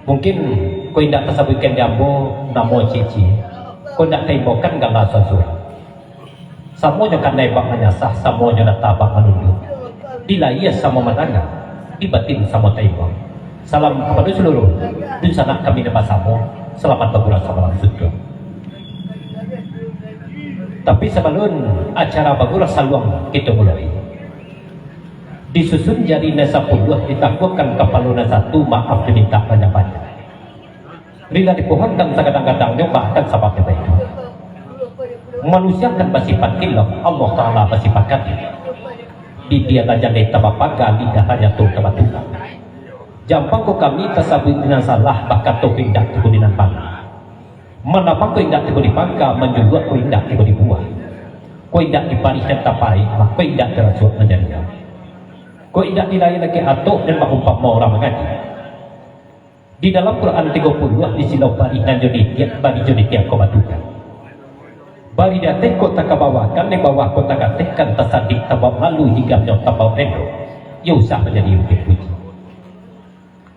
Mungkin kau tidak tersebutkan jambu namo cici, kau tidak tembokan gala sosur. Samonya kan nebak menyasah, samonya nak tabak menunduk. Dilayas sama matanga, dibatin sama tembok. Salam kepada seluruh di sana kami nama samo. Selamat berbulan sama surga. Tapi sebelum acara berbulan saluang kita mulai, disusun jadi nasa puluh ditakutkan kepala satu maaf diminta banyak-banyak. Bila dipohonkan kadang-kadang bahkan sababnya baik. Manusia kan bersifat kilaf, Allah Ta'ala bersifat katil. Di dia jadi tabapaga lidah hanya tu tabatuka. Jampang ko kami tersabit dengan salah bahkan tu indah tiba di nampak. Menapa ko indah tiba di pangka menjual ko indah tiba di buah. Ko indah di paris dan tapai, ko indah terasuh menjadi. Ko indah nilai lagi atuk dan mahumpah mau orang mengaji. Di dalam Quran 30 di silau bari dan jadi tiap ko batukan. Bari dateng kota kabawakan, di bawah kota katekan tersadik tabau lalu hingga jauh tabau rendo. Ya usah menjadi ukir puji.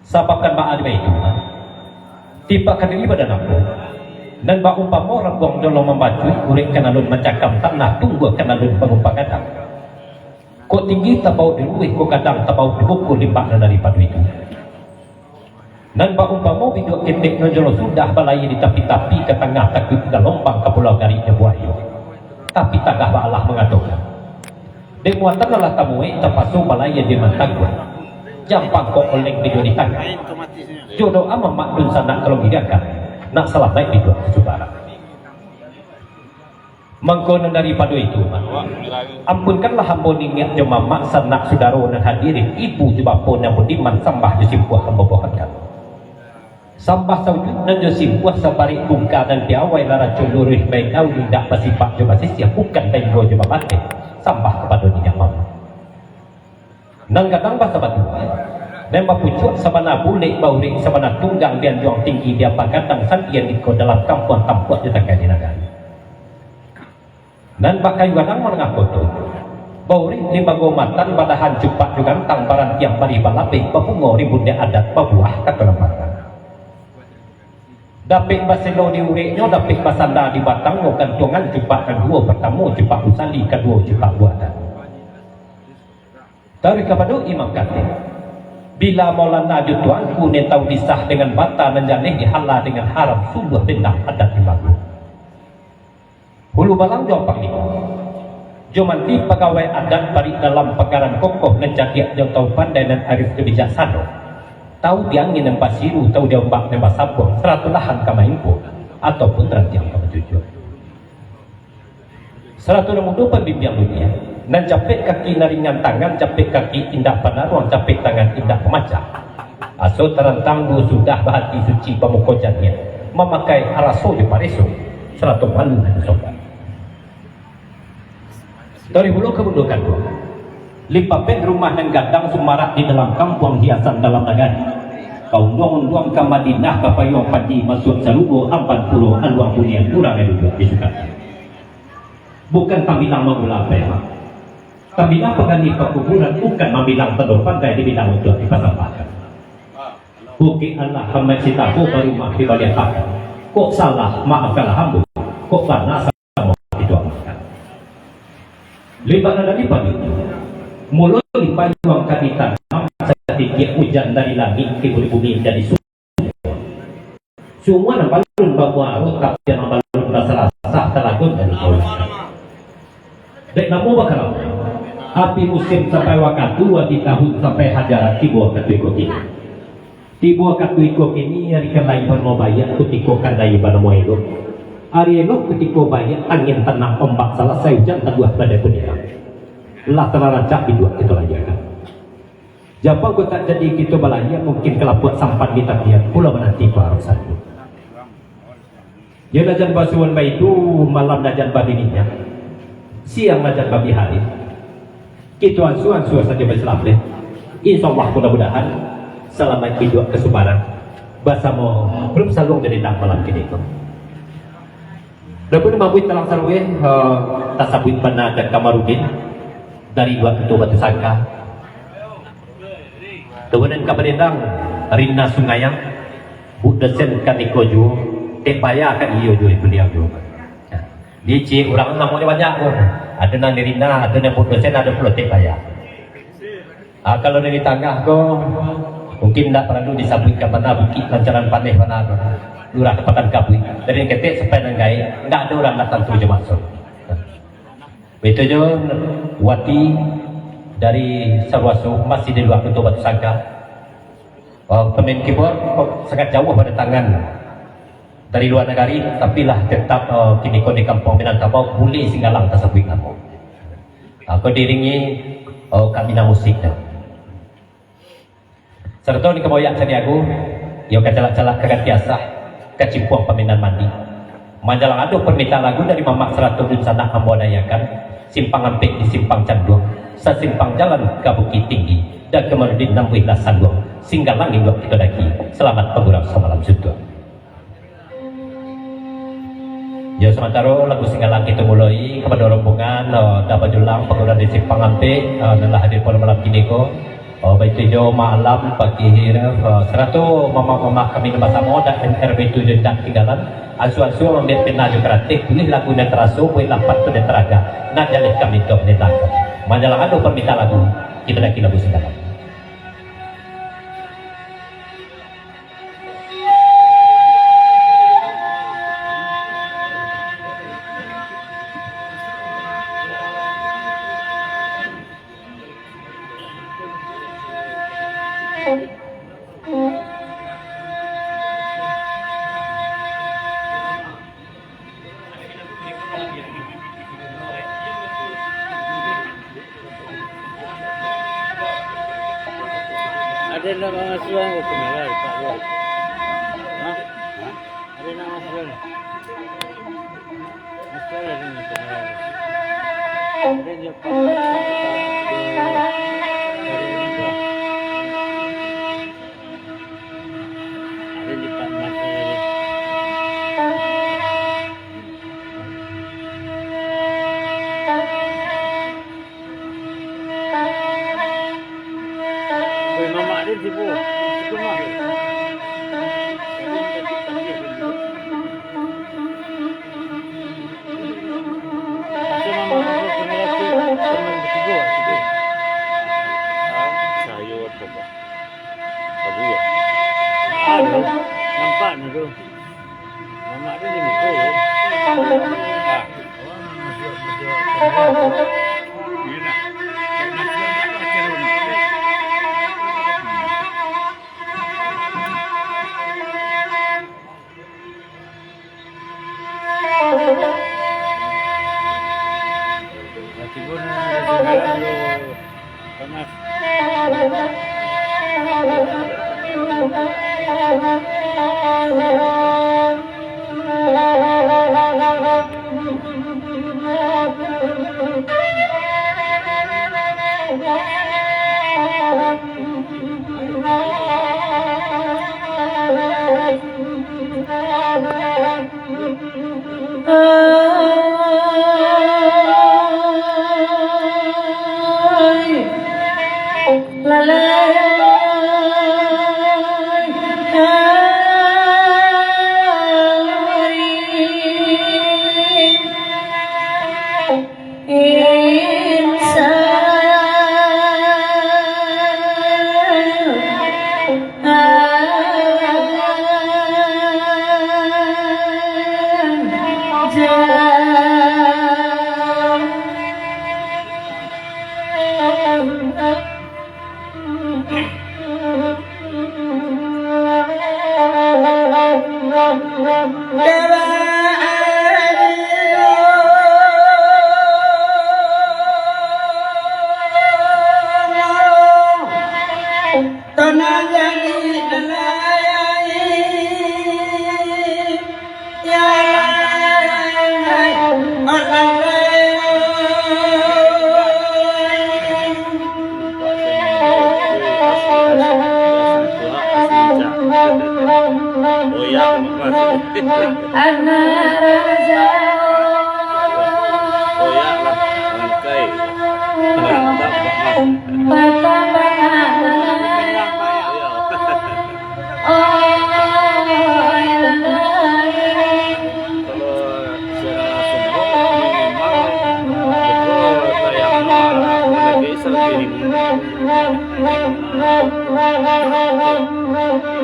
Sababkan ma'ad itu, tiba kadili badan aku. Dan bak umpama orang gong dolong membacu, urek kanalun mencakam tanah, tunggu kanalun pengumpah kadang. Kok tinggi tabau diluih, kok kadang tabau dibukul limpah daripada itu. Dan bak umpama video ketek nonjolo sudah balai di tapi-tapi ke tengah takut ke lombang ke pulau gariknya buaya. Tapi tagah Allah mengatakan. Dek muatan adalah tamuai terpasuh balai di mantagun. Jampang kok oleng video di tangan. Jodoh ama makdun sana kalau gidakan. Nak salah baik video saudara. Mengkonon daripada itu, ampunkanlah hamba ingat jemaah mak sanak saudara dan hadirin ibu jebah pun yang budiman sambah jusimpuah hamba bohonkan. Sambah saujud dan jusimpuah sabarik bungka dan piawai lara culurih baik tahu tidak bersifat coba sisiap bukan tenggo coba batin sambah kepada dia mama. Nang kadang bahasa batu dan bapucuk sabana bulik baurik sabana tunggang bian juang tinggi dia pakatang sandian di dalam kampung tampuak di tangga di negara. Dan pakai wadang menengah foto baurik di bagomatan badahan cupak juga tang barang tiap bari balapik babungo ribut dia adat babuah kekelembatan. Dapik baselo di uriknya, dapik basanda di batang, gantungan cepat kedua pertama, cepat usali kedua, cepat buatan. Dari kepada Imam Khatib, bila Maulana Jutuanku ni tahu disah dengan bata dan janih dihala dengan haram sungguh bentang adat imagu. Hulu balang jauh panglima. Jomanti pegawai adat bari dalam pekaran kokoh dan jadiak jauh tahu pandai dan arif kebijaksana. Tahu dia angin yang pasiru, tahu dia ombak yang pasabur, seratus lahan kamainku, ataupun tertiang kama jujur. Seratus muda pembimbing dunia, dan capek kaki naringan tangan, capek kaki tindak penaruang, capek tangan tindak pemacah. Aso terentang sudah bahati suci pemukojannya, memakai araso di pariso, seratus malu dan sobat. Dari hulu ke hulu kan lipapet rumah dan gadang semarak di dalam kampung hiasan dalam negara. Kau nuang ke Madinah ke payung pagi masuk seluruh 40 aluang hunian kurang yang duduk disukai. Bukan tambilang mengulang apa. Tambilang pegani kekuburan bukan membilang pendor pandai dibilang untuk dipasangkan. Bukit Allah hamad sitaku baru maaf dibaliakan. Kok salah maafkanlah hamba. Kok panas sama didoakan. Libatlah dari pagi. Mulut dipayung kaditan sedikit hujan dari langit ke bumi jadi semua yang balun bawa rotak yang balun rasa-rasa teragun dari bawah. Dek namu bakal api musim sampai waktu di tahun sampai hajaran tiba katuikok ini. Tiba katuikok ini hari kelai bermobayat kutiko kandai pada moelo. Hari elok kutiko bayat angin tenang ombak selesai hujan teguah pada dunia. Lah terlancak di dua kita lajakan. Japa kau tak jadi kita balanya mungkin kelaput sampan di takian pulau menanti baru satu. Ya najan basuhan bayi itu malam najan badininya, siang najan babi hari. Kita ansuan saja berselam deh. Insya Allah mudah-mudahan selamat hidup kesubaran. Bahasa mau belum salung jadi tak malam kini itu. Dapur mabuit talang sarwe tasabut mana dan kamarudin dari dua ketua batu sangka. Kemudian kapedendang Rina Sungayang dosen kan ikoju tepaya kan iyo jo beliau jo dia ci orang namanya banyak pun ada nang nirina ada nang dosen ada pula tepaya kalau dari tengah ko mungkin tidak perlu disabutkan mana bukit lancaran paneh mana lurah tempatan kabui dari ketik sampai nanggai tidak ada orang datang tujuh masuk itu jo wati dari Sarwasu masih di luar pintu Batu Sangka. Pemain keyboard sangat jauh pada tangan dari luar negara, tapi lah tetap kini kau di kampung Minangkabau boleh singgalang tersebut kamu. Kau diringi kami na musik dah. Serta ni kemoyak cari aku, yo kacalak-calak kagatiasa kecipuang peminan mandi. Manjalang aduh permintaan lagu dari Mamak Seratu Dun Sana Ambodayakan, simpang ampek di simpang Canduang, sesimpang jalan ke Bukit Tinggi, dan kemudian nambuh Sandung, sehingga langit waktu kita lagi. Selamat pengurang semalam sudah. Ya sementara lagu singgalang kita mulai kepada rombongan dapat julang pengurang di simpang ampek adalah hadir pada malam kini ko. Baik itu malam pagi hira seratu mama-mama kami bahasa moda NRB 7 dan tinggalan asu-asu ambil pena juga kreatif pilih lagu yang terasu pilih lapat tu dan teraga nak jalih kami ke penetakan majalah adu permintaan lagu kita lagi lagu singgalan. Ada nama masukan ke kamera Pak Bos? Hah? Ada nama masukan? Masukan ada di kamera. Ada je Pak. Ada di Pak Masukan. Mama ada tipu, tipu mah. Sayur apa? Kabu. Ada, nampak ni tu. Mama ada di muka.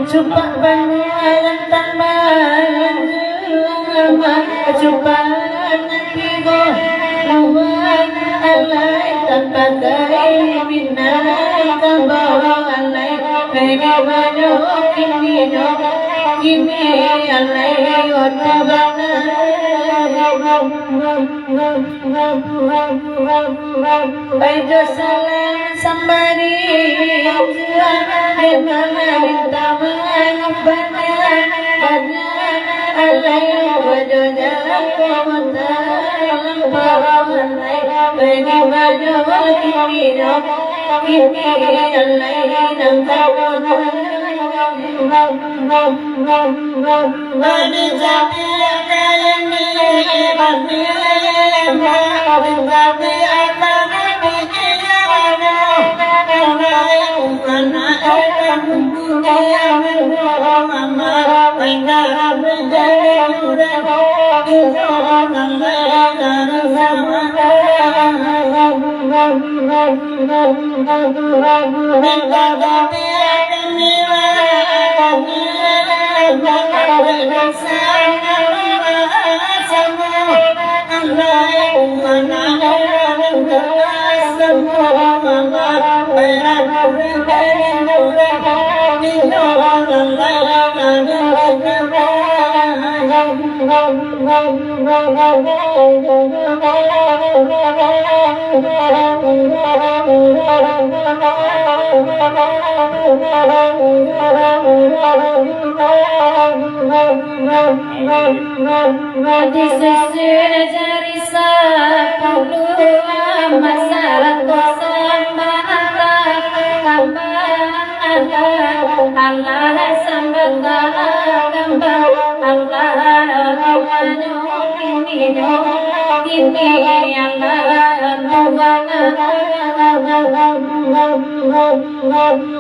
Sumpah bangunan tambahan lama Sumpah nantigo luar alay tanpa kaya binang kabawa alay kaya mano kini alay otabana Bajo salam sambari Di sesir jari sepuluh masyarakat sambata Allah sambata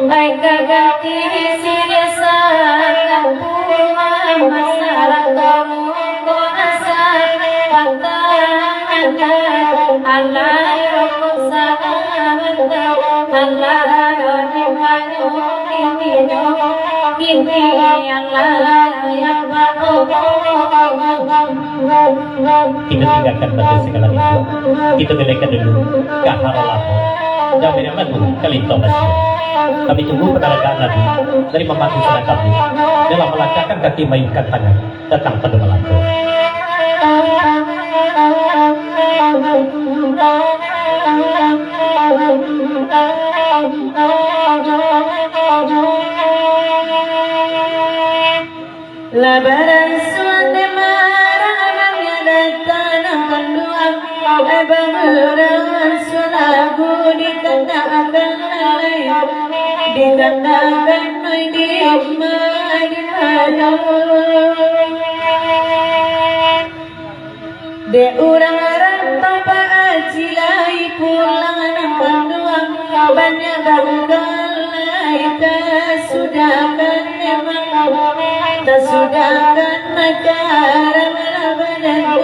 Baik ganti siresa masyarakat ko asa Kita tinggalkan batu segala itu. Kita berikan dulu ke Harolapo. Dan berikan dulu Kalito Masih. Kami tunggu penerangan Nabi dari membantu saudara kami dalam melangkahkan kaki mainkan tangan datang pada Melako. Lebaran suande marahnya datang kedua Lebaran sulagu dikatakan di de urang rantau pacilai pulang kedua banyak banggalai tersudahkan negara benar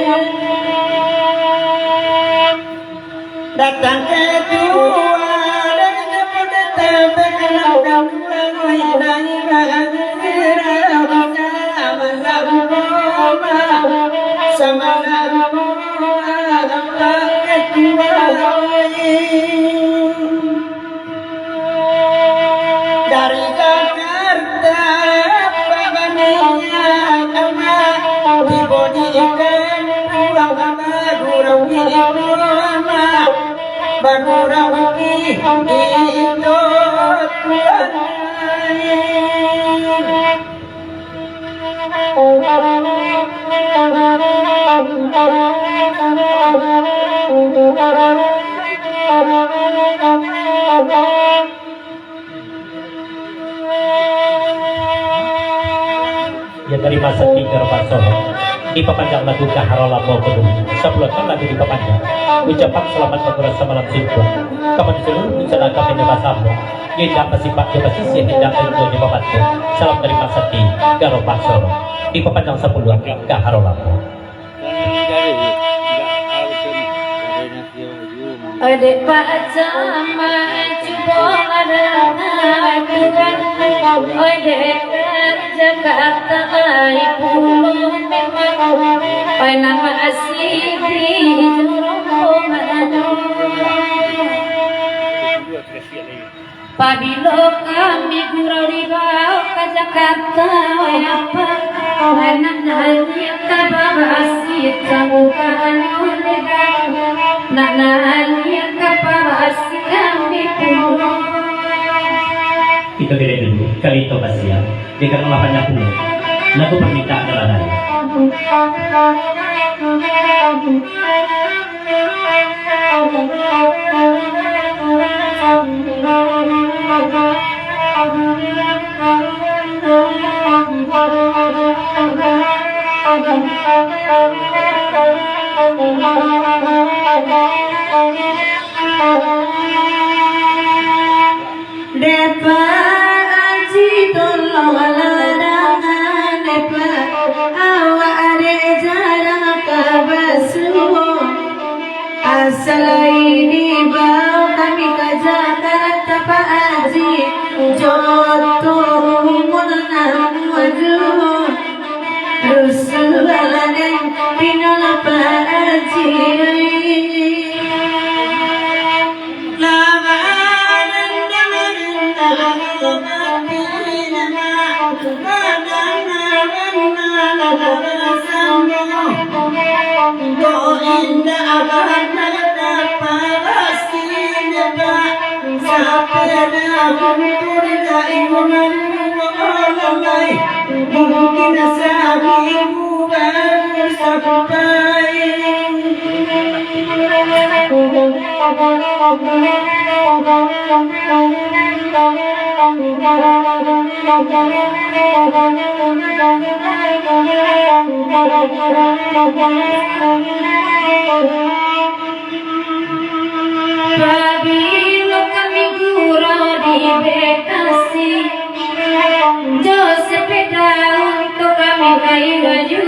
datang kedua dan jemput datang sama dari Jakarta dibodikan gurau itu yang dari masa tiga Solo dipapanjang lagu ke Harolapo kedua 10 tahun lagi dipapanjang ucapan selamat berkurasa malam Jumat kepada seluruh rencana kami Nebasambo tidak bersifat di pesisir tidak itu dipapanjang salam dari masa tiga Solo dipapanjang 10 ke Harolapo. Adik Pak Jama Jakarta ay pulo ay nama asili Pabilo kami gurau di bawah ke Jakarta ay apa anak nanya kabasi camukan nak nanya kabasi kami pulo kita beda dulu kali itu pasien jika lapannya penuh lalu permintaan adalah nanya Selain bau kami ke Jakarta Pak Haji Joto Munang Waju Rusulan dan Pinola Pak Haji Pabilo kami gurau di Bekasi Joseph untuk kami kayu baju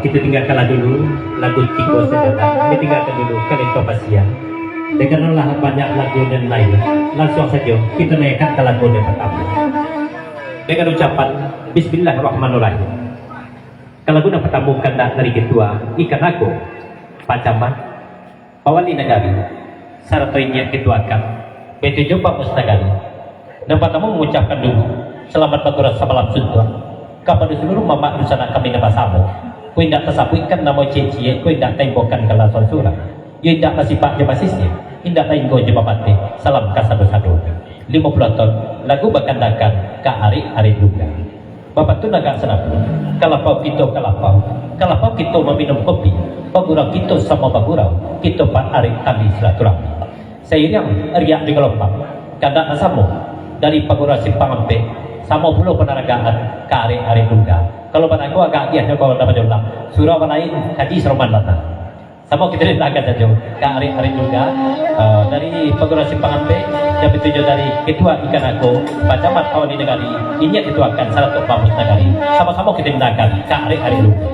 kita tinggalkanlah dulu lagu Tiko Saudara. Kita tinggalkan dulu kali Pasien. Dengarlah banyak lagu dan lain. Langsung saja kita naikkan ke lagu yang pertama. Dengan ucapan Bismillahirrahmanirrahim. Kalau lagu yang pertama kanda dari ketua ikan aku pacaman awali negari saratoinya ketuakan betul jumpa mustagari. Dan pertama mengucapkan dulu selamat berturas semalam suntuh kepada seluruh mama dusana kami nama ku indak tersapuikan nama cici ku indak tembokan kala surah you indak masifat jebasisnya indak tainggo jebapate salam kasado-sado 50 tahun lagu bakandakan ke hari-hari juga bapak tu naga senap kalapau kita meminum kopi bagurau kita sama bagurau kita pan hari tali silaturahmi seiring riak di gelombang kadang nasamu dari pagurau simpang ampe sama puluh penaragaan ke hari-hari juga kalau pada aku agak giat kalau dapat ulang surah lain haji seroman batang sama kita lihat agak saja ke hari-hari juga dari pagurau simpang ampe yang petunjuk dari ketua ikan aku pacamat kawan di negari ini yang dituakan salah satu bamus negari sama-sama kita mendahkan ke hari-hari juga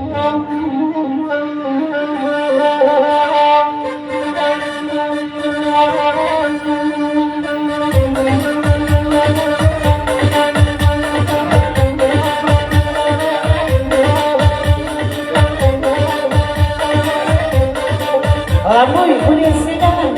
Amoy, boleh sedang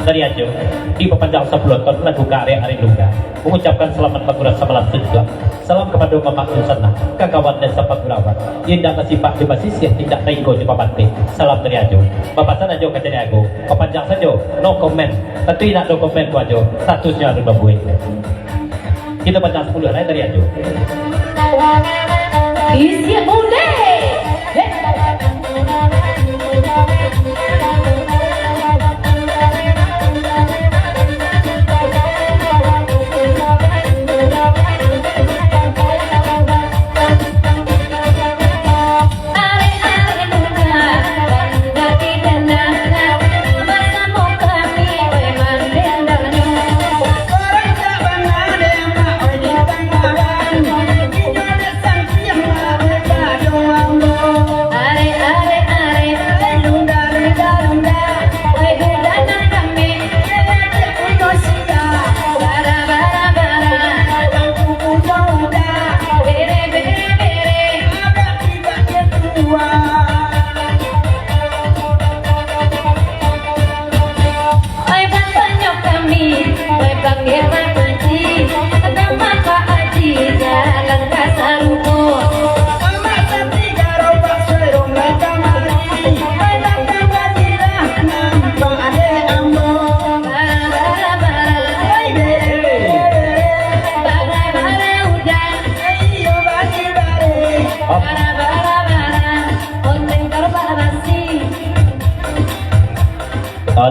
Dari aja di pepanjang sebelum tahun lagu karya Ari Lungga mengucapkan selamat pagurat semalam juga. Salam kepada Mama Susana, kakawan dan sahabat gurawan. Yang dah sifat di basis yang tidak tinggal di papante. Salam dari aja. Bapak sana aja kata aku. Pepanjang saja, no comment. Tapi nak no comment ku aja. Statusnya ada babuin. Kita panjang 10 lah dari aja. Isi boleh.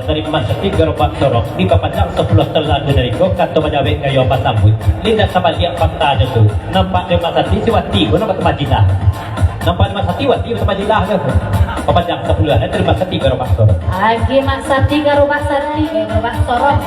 Terima kasih gerobak sorok di papanjang 10 telaga dari kau kata menjawab kayu apa sambut linda sama dia fakta aja tuh nampak dia masa siwati gua nampak majilah nampak masa siwati sama majilah tu papanjang 10 ada terima kasih gerobak sorok Agi mak sati gerobak sati gerobak sorok.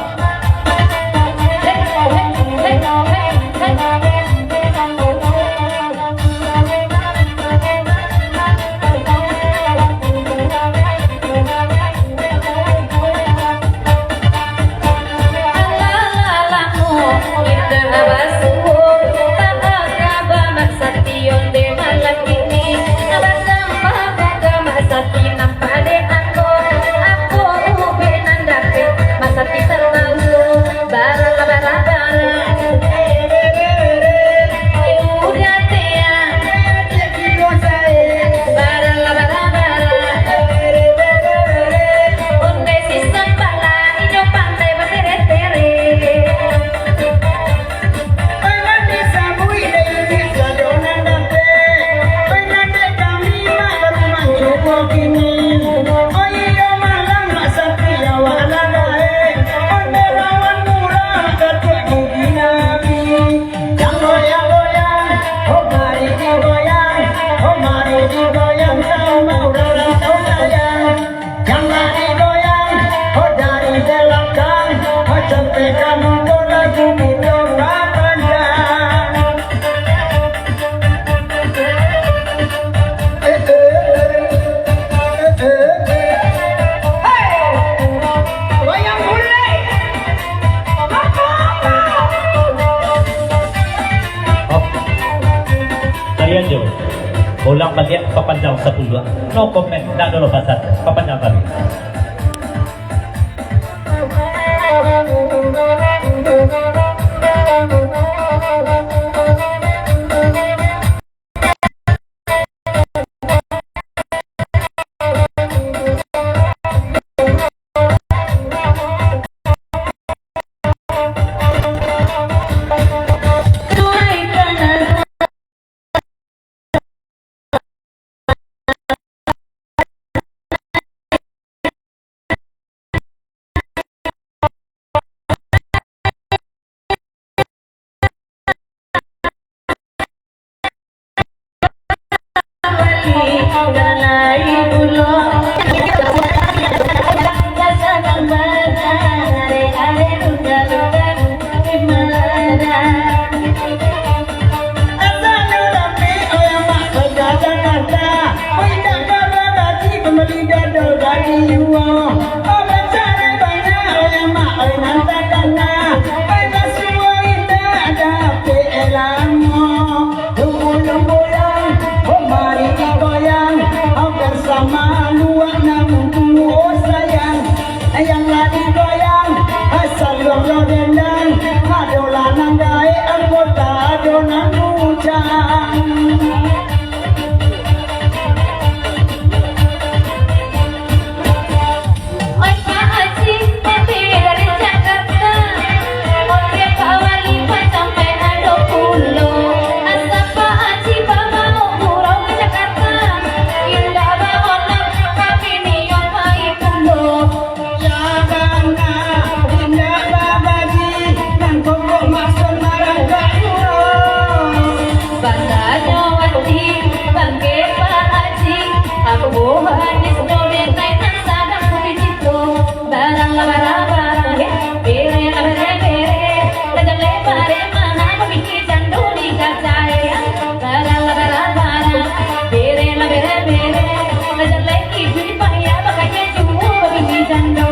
ulang balik papanjang 10 no comment dah dulu pasal papanjang balik Jakarta, oh indah karena tadi kembali dan Yang lagi goyang asal lo dendang adolah nanggai anggota adonan bujang. Oi Pak Haji, tapi dari Jakarta, oke Pak Wali Pak sampai ada pulau. Asal Pak Haji bawa umroh ke Jakarta, indah banget kami niat baik pulau. Jabana indah babagi dan pokok maksud marah gayuro. Bangga Jawati, bangga Pak Haji, aku bohan di sedoben kaitan sadang putih citu. Barang la barang barang bere la bere bere, lajang lebare mana pemikir candu di kacaya. Barang la barang barang bere la bere bere, lajang leki juri paya bakanya jumu pemikir candu.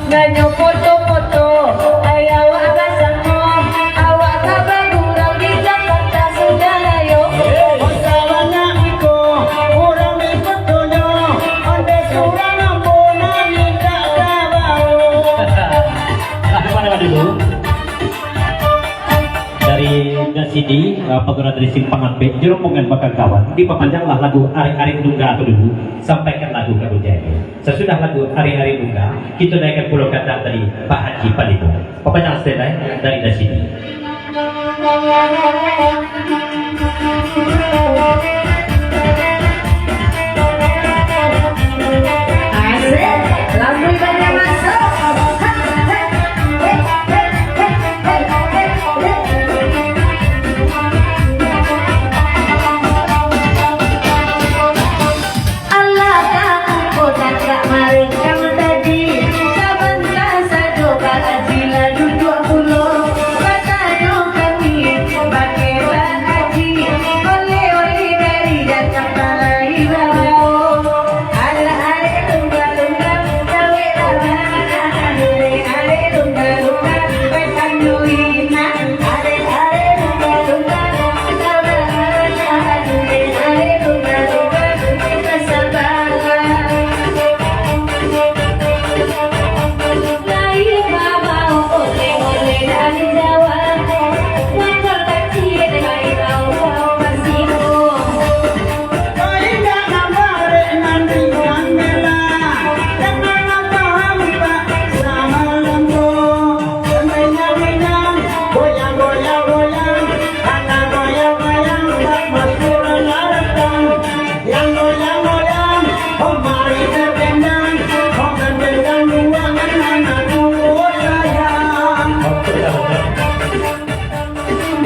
Nanyo foto-foto, ayaw akasango, awak kabagurau di Jakarta sudah ayo. Masalahnya iko orang ikutnya, ande surang ampunan tidak tahu. Mana dulu? Dari Dasidi, pegawai dari Simpangan B, Jeromongan Bakal Kawan, diperpanjanglah lagu Ari-Ari Nungga atau dulu, sampaikan lagu Kabu Jaya. Sesudah lagu Ari-Ari Nungga, kita naikkan pulau kata dari Pak Haji Palito. Perpanjang selesai dari Dasidi. Asik, lagu banyak masuk. Allah kamu kota tak maring kamu tadi, saban rasa doa ajila duduk pulau, kata doa kami pakai haji, oleh dari Jakarta lagi bawa, ada lumba-lumba, cawe lama, ada lumba-lumba, petang duina, ada lumba-lumba, cawe lama, ada lumba-lumba, kita sabar. Lahir mama oleh-oleh dari Jawa, motor kecil dari bawah Pasiro. Tidak nampak nanti kandela, jangan paham pak sama lembu. Menyang-menyang, goyang-goyang-goyang, anak goyang-goyang, tak masuk larang. Yang goyang-goyang, oh mari berdendang, oh berdendang ruangan anakku sayang.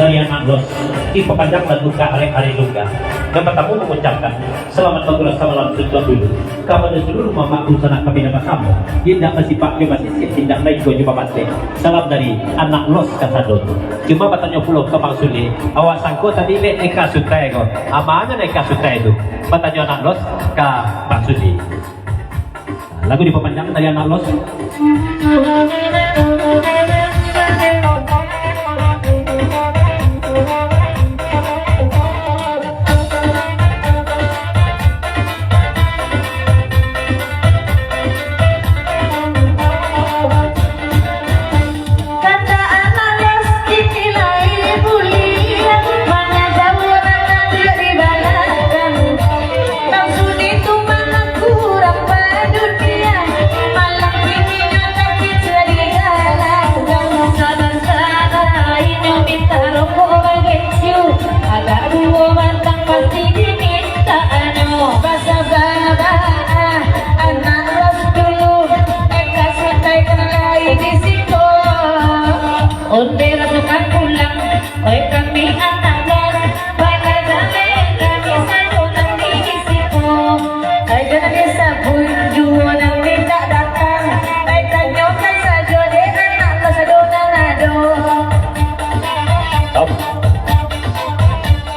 Dari anak Los, diperpanjang dan buka Ari-Ari Nungga. Dan pertama mengucapkan selamat bergurau tujuan dulu kepada seluruh mamaku sanak kami nama kamu tidak masih pakai masih tidak baik gue coba mati. Salam dari anak Los Kasadon. Cuma bertanya pulau ke Bang Suli, awak sangko tadi eka sutai kok amanya eka sutai itu bertanya anak Los ke Bang Suli. lagu diperpanjang dari anak los.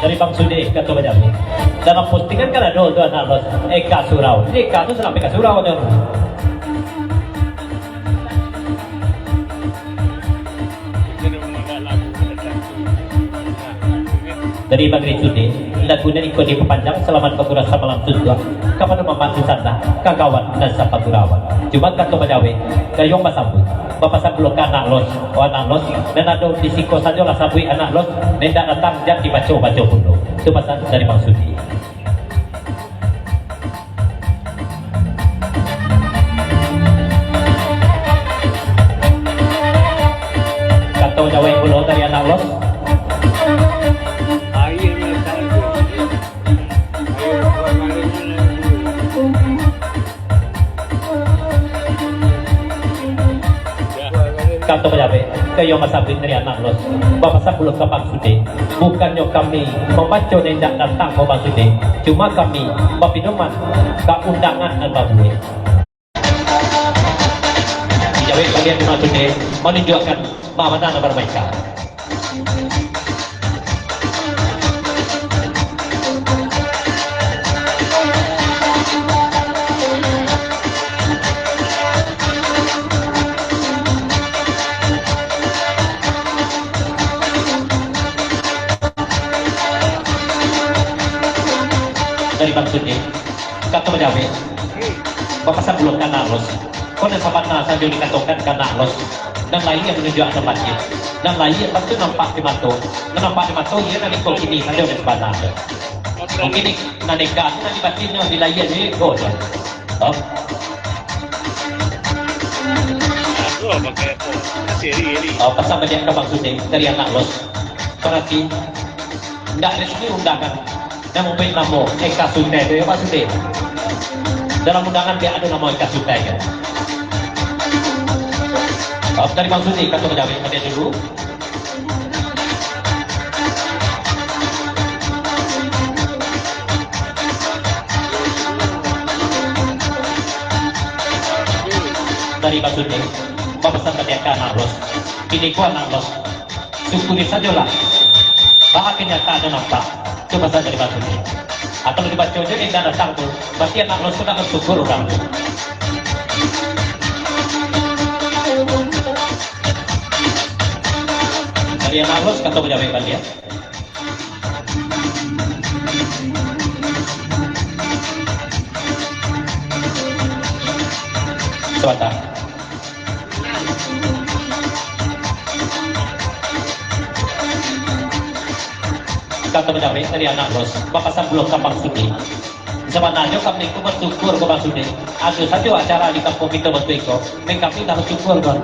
Dari Bang Sude kata macam ni. Dalam postingan kan ada tu anak los Eka Surau. Eka tu sampai ke Surau tu. Dari Bang Sude, lagunya ikut diperpanjang selamat berkurasa malam tujuh kepada membantu sana, kawan dan sahabat Gurawan. Cuma kata macam ni, kayong masambut. Bapak sabulok anak los, dan ada di siko saja lah sabui anak los, tidak datang jam dibaca dulu. Itu pesan dari Bang Sudi. Kata Jawa yang pulau dari anak los. Kata pejabat, kayo masabit dari anak los. Bapak sabulok ke Bang Sudi. Bukannya kami membaca nendak datang ke Bang Sudi, cuma kami berpindaman ke undangan al-babui. Dijawab bagian Bang Sudi menunjukkan bagaimana bermain. Dari Bang Sudi, kata pejabat, bapak sabulok kan los. Kau dan sahabat nasa jadi katakan kan los. Dan lain yang menunjuk tempatnya. Dan lain yang pasti nampak di mata. Nampak di mata ia nanti kau kini saja di sebelah nasa. Mungkin nanti kan nanti batinnya di lain ni kau tu. Pasal banyak ke Bang Sudi dari anak los. Berarti tidak resmi undangan. Yang mungkin nama Eka Suntai itu ya Pak Sudi. Dalam undangan dia ada nama Eka Suntai kan. Dari Bang Sudi kata pejabat ada dulu. Dari Bang Sudi, Bapak sampai ke anak los. Ini kuat anak los. Syukuri sajalah. Bahwa kenyataan ada nampak. Itu pasal dari Bang Sudi. Atau dibaca aja di dana datang tu, berarti anak lo sudah bersyukur orang tu. Dari anak lo kata pejabat balik ya. Sebentar. Kata pejabat dari anak los, bapak sabulok ke Bang Sudi. Sebenarnya kami itu bersyukur ke Bang Sudi. Ada saja acara di kampung kita waktu itu, kami dah bersyukur kan.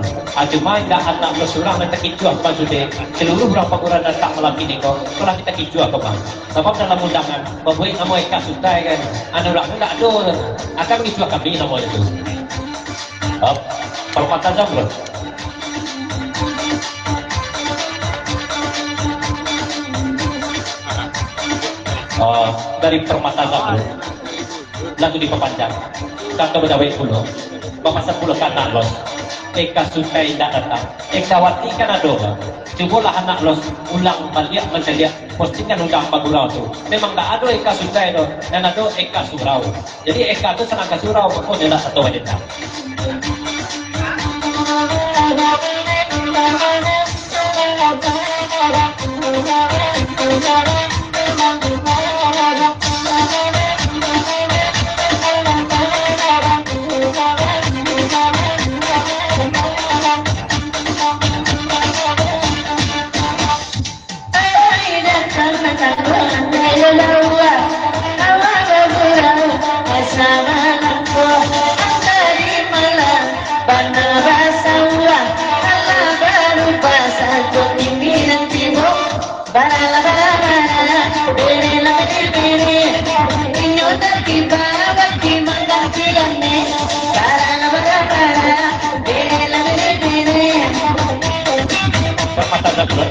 Cuma tidak anak los orang yang terkijuah ke Bang Sudi. Seluruh orang pengurangan datang malam ini kok, kalau kita kijuah ke Bang. Sebab dalam undangan, bahwa nama Eka Suntai kan, anak orang tidak ada, akan kijuah kami nama itu. Permata Zamrud. Dari Permata Zamrud lagu diperpanjang kata pejabat pulau bapak 10 anak los Eka Suntai tidak datang Eka Wati kan ada cobalah anak los ulang balik menjadi postingan undang Bagurau tuh memang tak ada Eka Suntai itu dan ada Eka Surau. Jadi Eka itu senang ke Surau pokoknya adalah satu wanita. Permata Zabrut.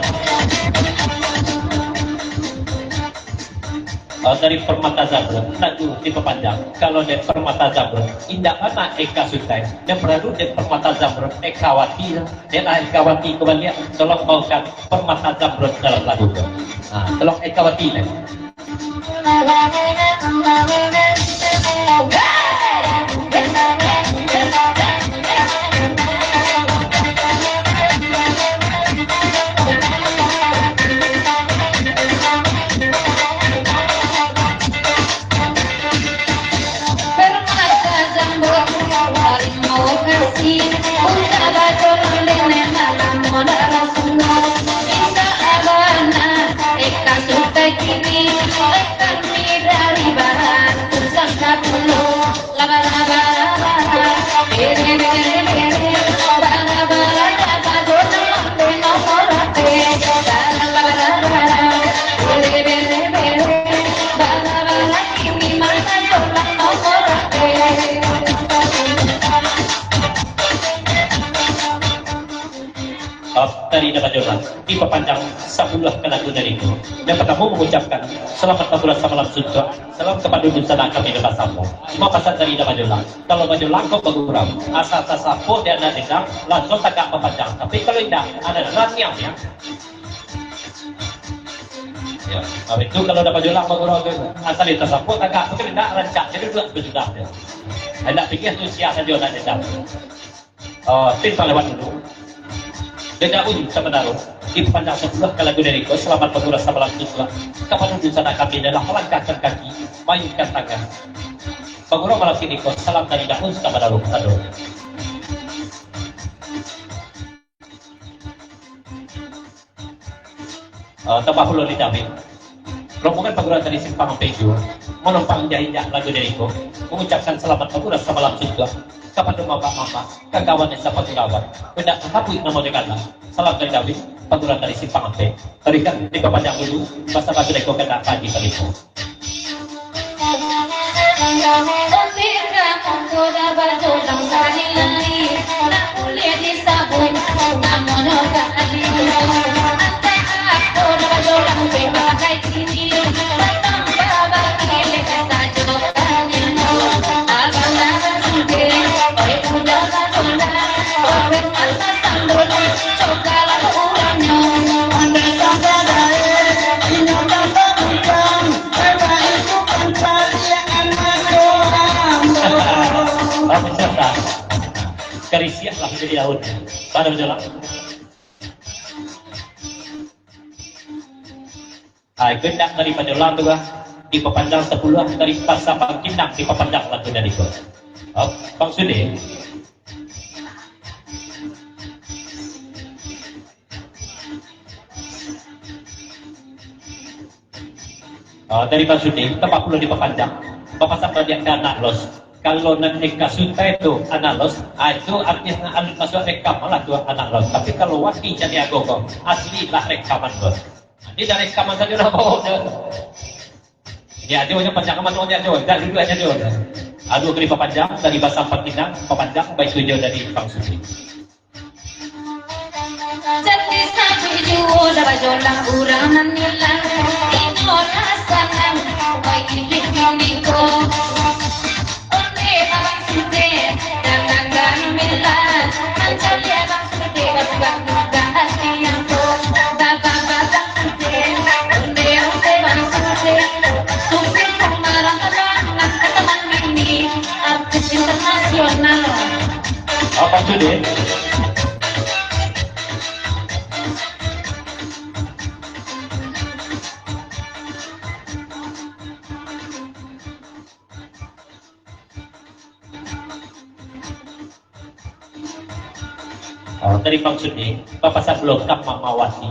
Dari Permata Zabrut, lagu tipe panjang. Kalau dari Permata Zabrut, indah anak Eka Suntai. Dan beradu dari Permata Zabrut, Eka Wati. Dan Eka Wati kembali tolong bawakan Permata Zabrut dalam lagu itu. Tolong Eka Wati nih. Dari dapat jodoh diperpanjang sebuah ke lagu dari itu. Yang pertama mengucapkan selamat bulan samalam sutra, salam kepada dunia kami dapat sampo. Cuma pasal dari dapat jodoh. Kalau baju langkau bergurau, asal sasapo dia ada tidak, langsung tak mempanjang. Tapi kalau tidak ada raniang ya. Ya, itu kalau dapat jodoh bergurau asal itu sasapo tak mungkin tidak rancak. Jadi dua berjudah dia. Hendak pikir tu siapa dia nak tidak. Tinta lewat dulu. Dedahun sebenarnya dipanjang sebelah ke lagu dari kau selamat penguras samalam sutra. Kapan ujung sana kami adalah melangkahkan kaki, mainkan tangan. Pengurus malam ini kau salam dari dahun kepada Ruh Sado. Tambah pulau di David. Rombongan pengurus dari Simpang Peju menumpang injak lagu dari kau mengucapkan selamat penguras samalam sutra. Kepada mama, kawan yang dapat dirawat, hendak menghapus nama dekatlah. Salam dari David, pengurus dari Simpang Ampe. Terikan di panjang dulu, bahasa bagi deko kena pagi kali itu. Karisiah lah menjadi daun pada berjalan. Gendak daripada ulang tu diperpanjang 10 dari pasal Pangkinang diperpanjang lagi dari itu. Bang Sudi. Dari Bang Sudi, 40 diperpanjang. Bapak sampai dia ke anak los. Kalau nak Eka Suntai itu anak los, itu artinya masuk rekam malah tu anak los. Tapi kalau wati jadi agogo, asli lah rekaman bos. Ini dari rekaman saja dah bawa dia. Ya dia punya panjang kaman dia dia, dah dulu aja dia. Aduh kali panjang dari bahasa Pangkinang, panjang baik tujuh dari Bang Sudi. Jadi sampai jauh dah jolang urang nilang, inola sanang, baik dikiko. Bang nasional. Apa sudah? Dari maksudnya, Bapak saya belum tak mamawati.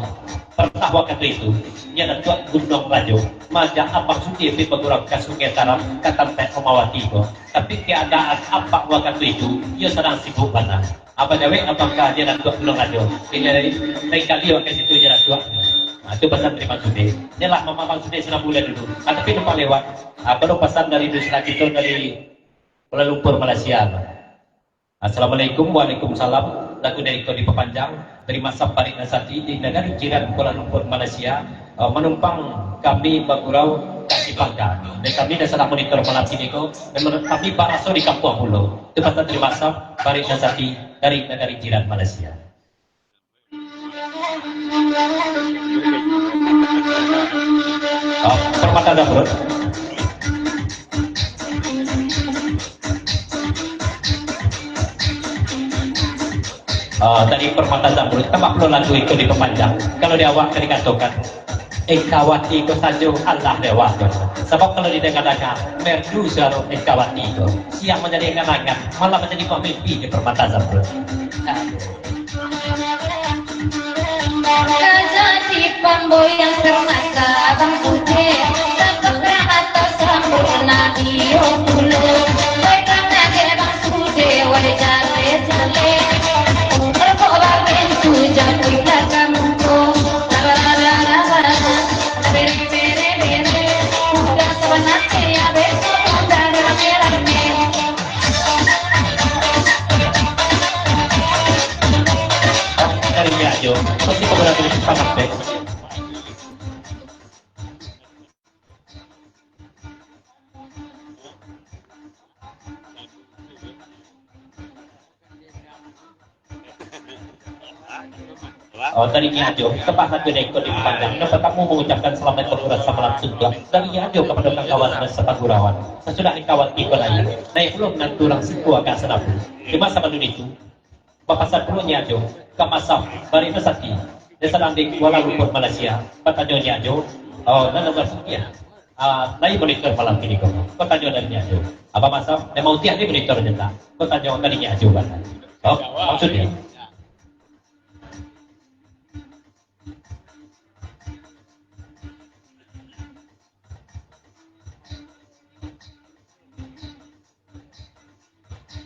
Pernah waktu itu, nya dan tuan Gunung Rajo, maja apa suci di pegurang ke Sungai Taram, kata Teh Omawati itu. Tapi keadaan apa waktu itu, ia sedang sibuk mana? Apa jawe, apakah dia dan tuan Gunung Rajo? Ini dari kali waktu itu dia dan tuan. Nah, itu pesan dari maksudnya. Inilah mama maksudnya senang bulan dulu. Tapi lupa lewat. Baru pesan dari Dusra itu dari Kuala Lumpur, Malaysia. Assalamualaikum, waalaikumsalam. Lagu dari Kodi Pepanjang dari masa Parik Nasati di negara jiran Kuala Lumpur, Malaysia, menumpang kami Bagurau Kasih Bangka. Dan kami dah salah monitor malam sini ko. Dan menurut kami baraso di Kampung Pulau. Itu pasal dari masa Parik Nasati dari negara jiran Malaysia. Permata Dapur. Dari Permata Zamrud, tambah perlu lagu itu di pemanjang. Kalau di awak dikatakan, kawati itu saja Allah lewat. Sebab kalau didengar-dengar, merdu seluruh kawati itu, siang menjadi kenangan, malah menjadi pemimpi di Permata Zamrud. Jadi pemboyang permata abang putih, terkerak atau sempurna iyo dulu. Baiklah nanti abang putih, wajah jale-jale. Jatuh belakang muka, la-la-la-la-la-la, bere-bere-bere, udah sebenarnya ya besok udah rame-rame. Dari Ajo, pasti kebetulan tulis sangat baik. Dari Ajo, tepat satu dekor di Padang. Dapat kamu mengucapkan selamat berturas sama langsung dari Ajo kepada kawan dan sepagurawan. Sesudah dikawat tiba lagi. Naik belum nanti orang siku akan senapu. Di masa pandemi itu, Bapak Sarpunya Ajo, ke masa Bari Nasati, dia sedang di Kuala Lumpur, Malaysia. Pertanyaannya Ajo, nana bersedia. Naik monitor malam ini kok. Pertanyaan dari Ajo. Apa masa? Dia mau tiap di monitor jenda. Pertanyaan tadinya Ajo kan? Maksudnya?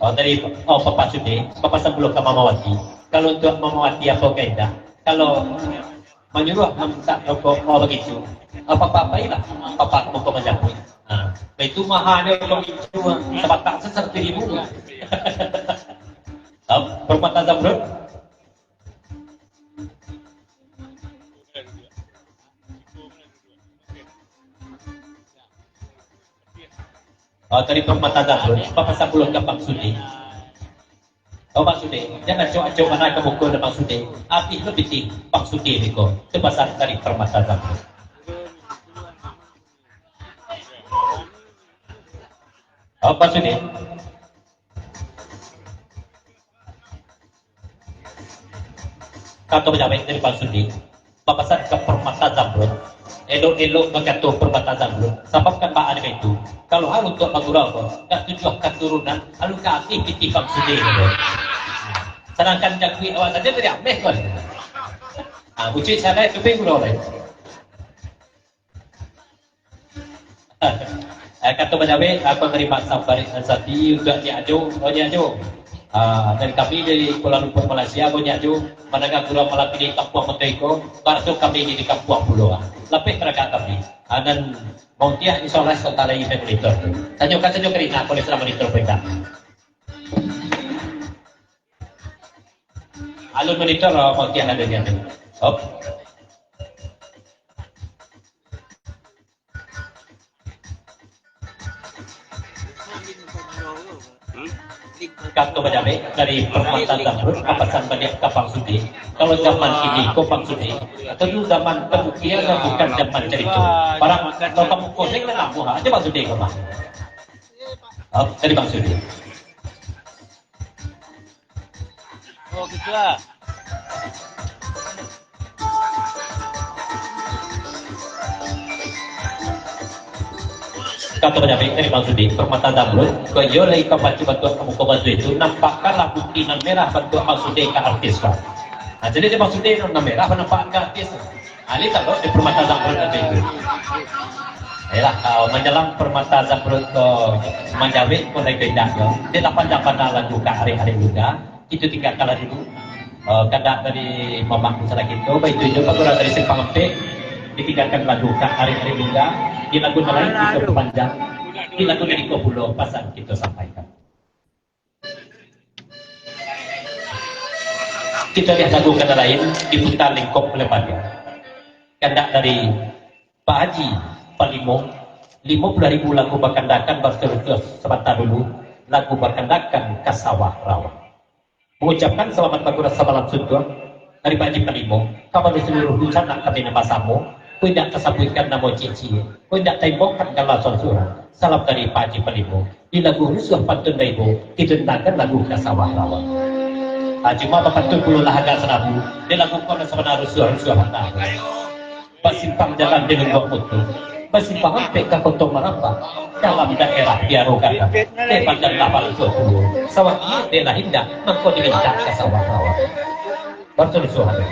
Dari Bapak Sudi, Bapak sebelum ke Mamawati. Kalau untuk Mamawati apa kaidah? Kalau menyuruh minta rokok begitu, apa-apa lah, apa kamu kau menjauhi. Itu mahalnya begitu, sebab tak seperti ibu. Permata Zamrud. Dari Permata Zamrud, Bapak sebelum ke Bang Sudi. Bang Sudi, jangan coba-coba naik ke buku dan Bang Sudi. Api lebih tinggi Bang Sudi ini kok. Itu pasal dari Permata Zamrud. Bang Sudi. Kata pejabat dari Bang Sudi. Bapak saya ke Permata Zamrud. Elok-elok berkata Permata Zamrud. Sebab kan Pak ada itu. Kalau halu untuk Bagurau, tak tujuh keturunan, halu kaki piti Bang Sudi. Sedangkan jangkui awal saja dari Ameh kan. Ucik saya itu Bagurau lain. Kata pejabat, aku terima sampai Sati untuk Nyajo, Nyajo. Dari kami dari Kuala Lumpur, Malaysia, Nyajo, menengah Gurau malam ini Kampung Menteko, baru kami ini di Kampung Pulau. Lebih terangkat kami. Dan Montiah insyaallah setara ini monitor. Tanyo kerina boleh selama monitor mereka. Alun monitor Montiah ada di sana. Hop. Kata pejabat dari Permata Zamrud, kapasan banyak kapal Sudi. Kalau zaman ini Kopang Sudi, atau dulu zaman pembuktian bukan zaman cerita. Para kalau kamu koseng lah kamu aja Bang Sudi kau mah. Dari Bang Sudi. Oh, gitu lah. Kata penyampai dari maksudnya permata zamrud kaya lagi kapaci bentuk kamu kau itu nampakkanlah butinan merah bentuk maksudnya ke artis pak. Nah jadi dia maksudnya warna merah nampak ke artis. Ali tak di permata zamrud ada itu. Ayolah menjelang permata zamrud ke Manjawit mulai bedanya. Dia tak panjang-panjang lagu ke hari-hari juga. Itu 3 kali dulu. Kadang dari Mamak Musara gitu, baik itu juga kurang dari Simpang Empik ditinggalkan lagu ke hari-hari juga. Di lagu lain itu panjang, di lagu dari Kobulo pasang kita sampaikan. Kita lihat lagu kata lain diputar lingkup lembaga. Kandak dari Pak Haji Palimo 50.000 lagu berkandakan berterus sebentar dulu lagu berkandakan ke sawah rawa. Mengucapkan selamat pagi rasa malam suntuk dari Pak Haji Palimo kapan di seluruh hujan kami nama samu. Kau tidak kesabutkan nama cici, kau tidak tembokkan kalau surah. Salam dari Pak Haji Palimo. Di lagu rusuh pantun daibo, didendangkan lagu ke sawah rawa. Cuma pantun puluh lahaga senabu, di lagu kau sebenarnya rusuh hana. Pasimpang jalan di lembok mutu, pasimpang sampai ke Kotong Merambah dalam daerah Biaro Gada. Lepas dan lapal suatu, sawah ini adalah hindak, mengkau diminta ke sawah rawa. Bersuruh hana.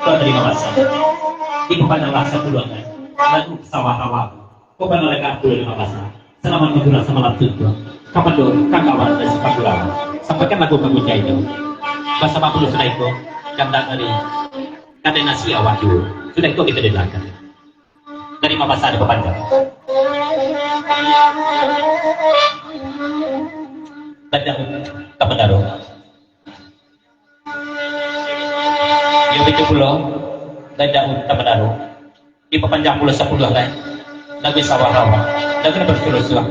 Kau terima kasih. Ibu pandang rasa puluhan lagu sawah rawa. Kau pandang lega puluh 5 pasal. Selamat menjual semalam tujuh. Kapan dulu kakawan dan sepak bola. Sampaikan lagu bagunya itu. Bahasa 50 sudah itu. Kandak dari kata nasi awadu. Sudah itu kita dengarkan. Dari 5 pasal ada panjang. Banyak kebenaru. Yang itu pulau dan jauh kebenaru. Di pepanjang pulau 10 kan. Lagi sawah rawa. Lagi bersuruh-suruh.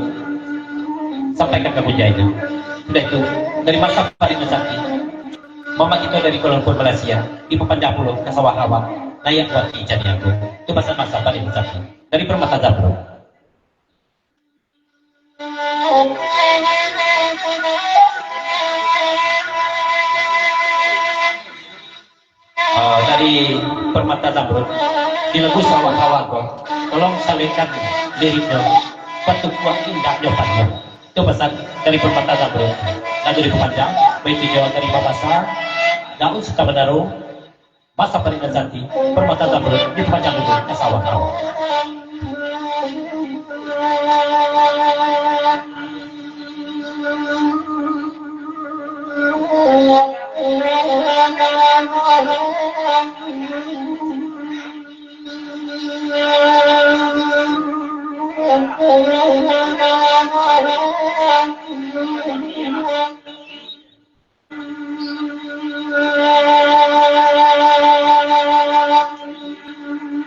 Sampaikan ke itu. Sudah itu dari masa Paling Sakti. Mama itu dari Kuala Lumpur Malaysia. Di pepanjang pulau ke sawah rawa. Layak buat ijan aku. Itu masa-masa Paling Sakti. Dari Permata Zamrud. Dari Permata Zamrud di lagu Sawah Kawago tolong salingkan liriknya petuk buah indah nyopannya itu pesan dari Permata Zamrud lagu dipanjang baiti Jawa dari Babasa daun suka menaruh masa peringatan Permata Zamrud dipanjang dulu ke Sawah Kawago.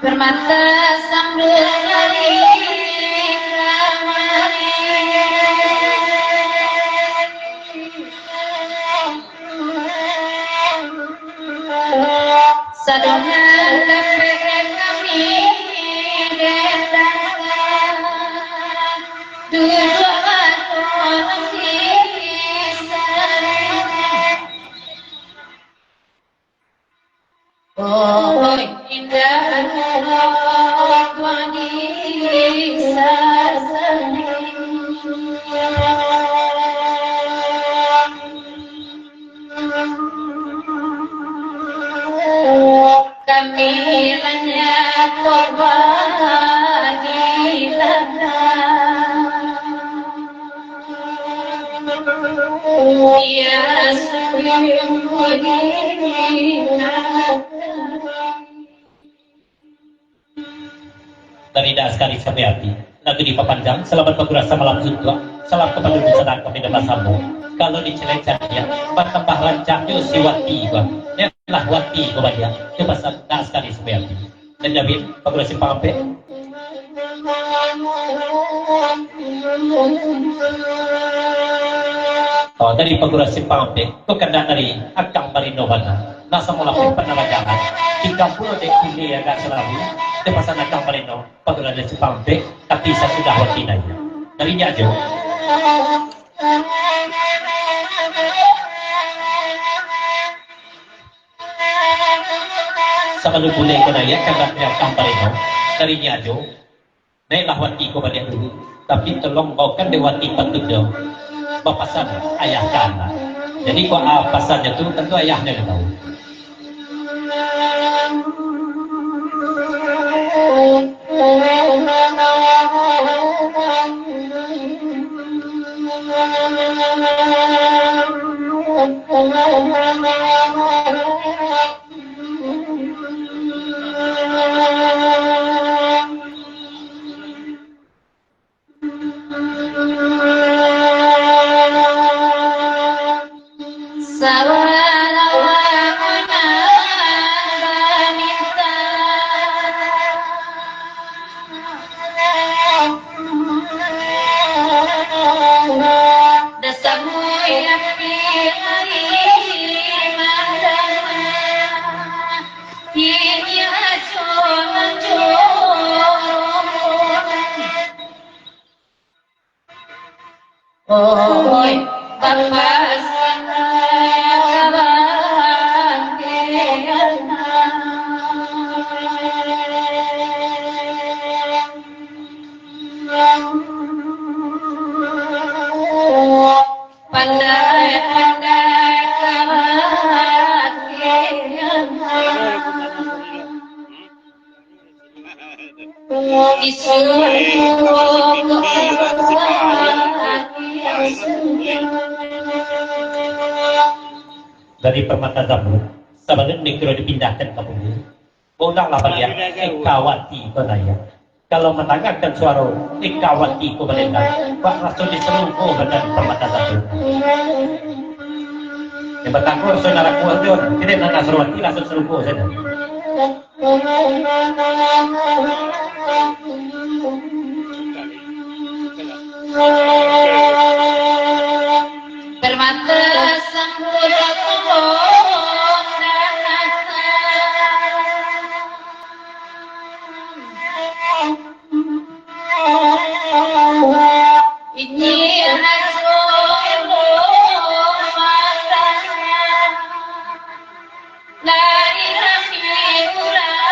Permata sambil lari sadongan lepek kami datang duduk atau oh indah wanita kami hanya korban ya dari Daskari Sapiati lagu dipapanjang selamat berkurasa malam juga salam kepada bencana kami dan masamu kalau dicelecahnya bertambah lancahnya siwati gua ya lah wati gua banyak itu pasal Daskari Sapiati dan David berkurasi pampe oh dari berkurasi pampe itu kena dari Akang Marino Bana nasa mula penalagangan 30 dekili agak selalu itu pasal Akang Marino berkurasi pampe tapi saya sudah watinanya dari Nyajo sama lu boleh kena ya karena Akang Marino dari Nyajo naiklah wati ko balik dulu tapi tolong bawakan dewati patut jauh bapasan ayah kana jadi kok pasannya tu tentu ayahnya yang tahu Oi, Bapak dari Permata Zamrud sebenarnya mikro dipindahkan ke bumi undanglah bagian Ikawati Konaya kalau mendengarkan suara Ikawati Konaya Pak Rasul diselungkuh dengan Permata Zamrud yang bertanggung saudara kuat tidak nak Nasrwati langsung selungkuh saja Permata Samudra ini dari Rafiullah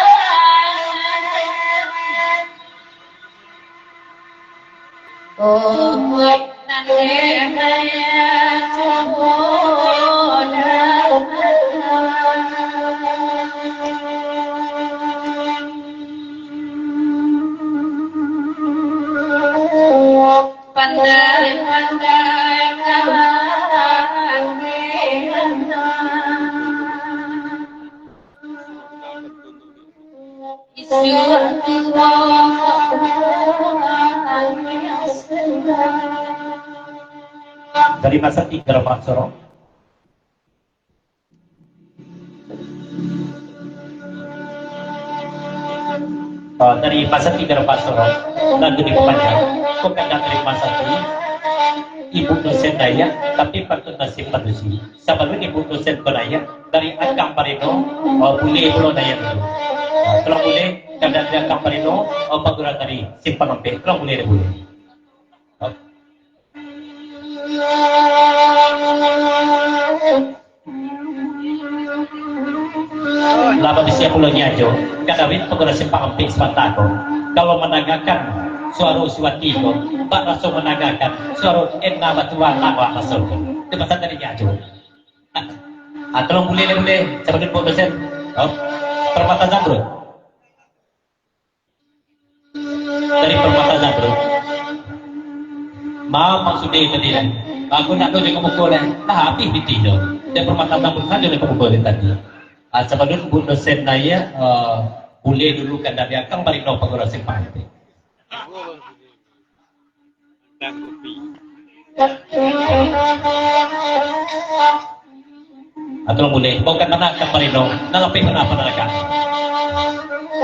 Oh, nanti saya pandai-pandai kawan dari masa 3 Pak Soro. Dari masa 3 Pak Soro dan lebih panjang. Kok kadang dari masa ini ibu dosen daya tapi patut nasib padusi. Sebelum ibu dosen daya dari Akam Parino boleh pulau daya dulu. Kalau boleh kadang dari Akam Parino paguran dari Simpang Ampe. Kalau boleh boleh. Laba di siap pulau Nyajo, kadawin paguran Simpang Ampe Sepatako. Kalau menangakan suara suatiko, Pak langsung menangakan suara enna batuan lama masuk. Itu pasal dari Nyajo. Tolong boleh, sebelum Pak dosen. Permata Zamrud. Dari Permata Zamrud. Maksudnya tadi lah. Aku nak tahu juga pukul lah. Nah, habis ditidur. Dan Permata Zamrud saja oleh pukul tadi. Sebelum Bu dosen saya boleh dulu kan dari akang balik no pagoda Simpang Ampe. Atau boleh, bukan mana akang balik no, nalapi kenapa nalakan?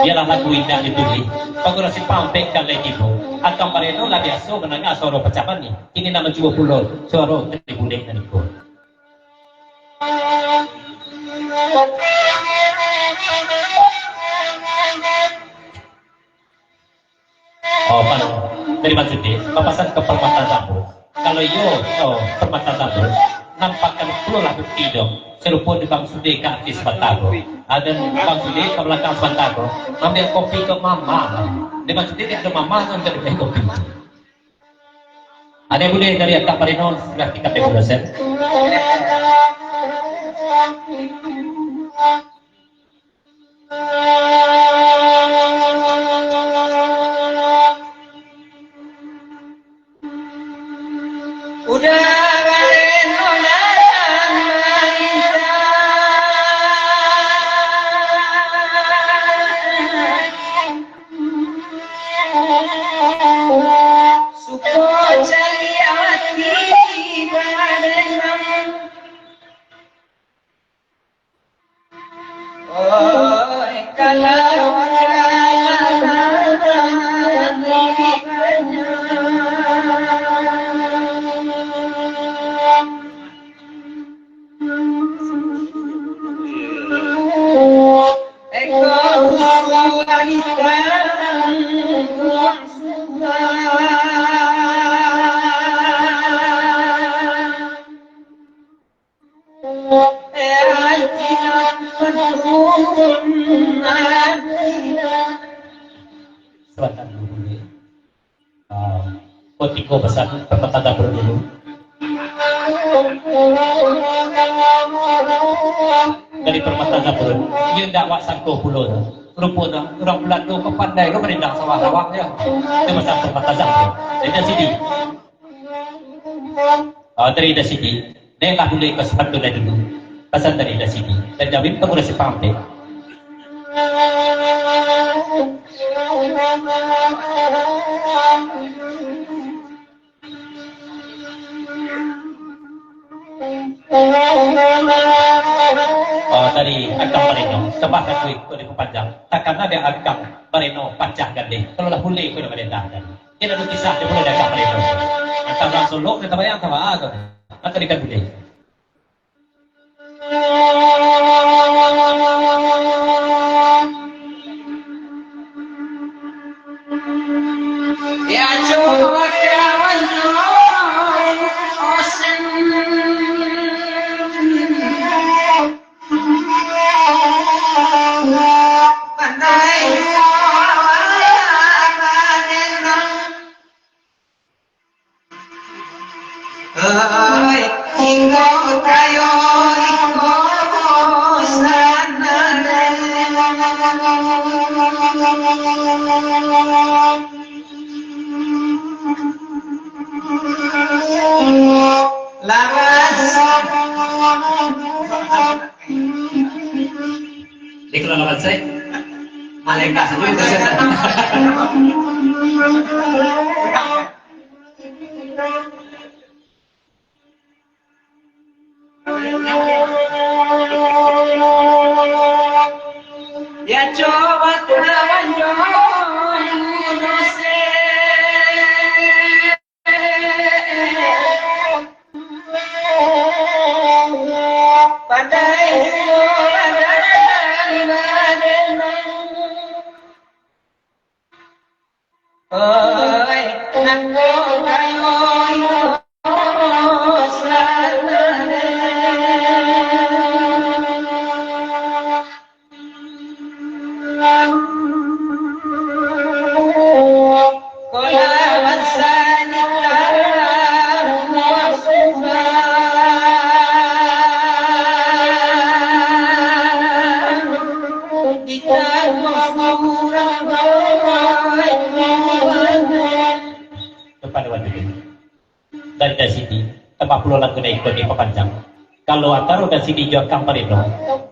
Biarlah lagu indah itu ni. Pagoda Simpang Ampe kan lagi tu. Akang balik no lah biasa menangga suara pecahan ni. Ini nama juga pulau suara dari boleh dan ikut. Pan dari maksudnya papasan ke Permata Zamrud. Kalau Permata Zamrud nampakkan pulau lah bertidur serupa di Bang Sude ke artis Batago. Ada Bang Sude ke belakang Batago ambil kopi ke mama. Di maksudnya dia ada mama untuk dibeli kopi. Ada yang boleh dari Kak Parino sudah kita beri dosen. Udah balik nolan suko cari hati badan kalau Selatan dulu boleh. Potiko besar Permata Zamrud dulu. Dari Permata Zamrud, dia tidak wak sangko pulau tu. Rupanya orang Belanda kau pandai kau merindang sawah lawak je. Itu pasal Permata Zamrud. Dari sini. Dari sini. Dia tak boleh ke sepatu dah dulu. Pasal dari sini. Dan jawab kamu dah Simpang Ampe. Dari Akam Parino, sebab aku ikut lebih panjang. Takkan ada Akam Parino pacah gandeng. Kalau lah boleh ikut dengan dah kan. Dia ada kisah dia boleh Akam Parino. Akam orang Solo kita bayang sama aku. Maka dia kan boleh. ya coba kawan pandai Iklan lawan saya. Malaikat semua itu setan. Ya coba lawan pada itu oi nanggo kayo kepada waktu itu dari sini tempat pulau lagu na ikut di papanjang kalau antara dan sini jual kamarino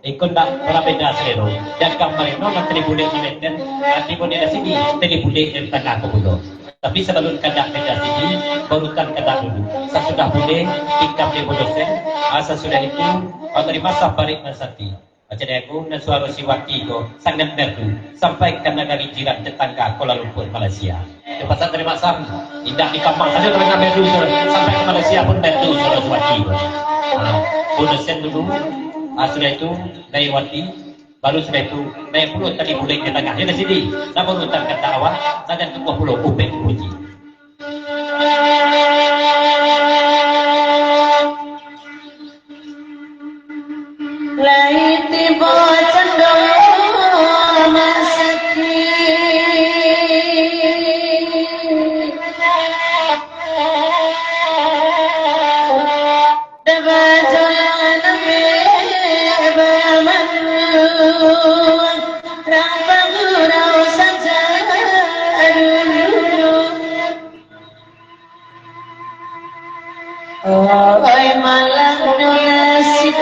ikut nak berbeda selero dan kamarino nak teribulek dan teribulek dari sini teribulek dari tengah ke pulau tapi sebelum kadang beda sini barutan kadang dulu sesudah boleh ikam di bodosen sesudah itu dari masa parik nasati macam aku dan suara siwaki itu sangat merdu sampai ke negara jiran tetangga Kuala Lumpur Malaysia. Lepas terima kasih tidak di kamar saja dengan merdu sampai ke Malaysia pun merdu suara siwaki itu. Bodosen dulu sudah itu dari wati baru sudah itu dari pulau tadi boleh ke tengah di sini. Saya baru kata awal saya ke pulau Upeng Puji. Laiti bocando masaki debajan bebaman rapa gurau saja oi malang nasib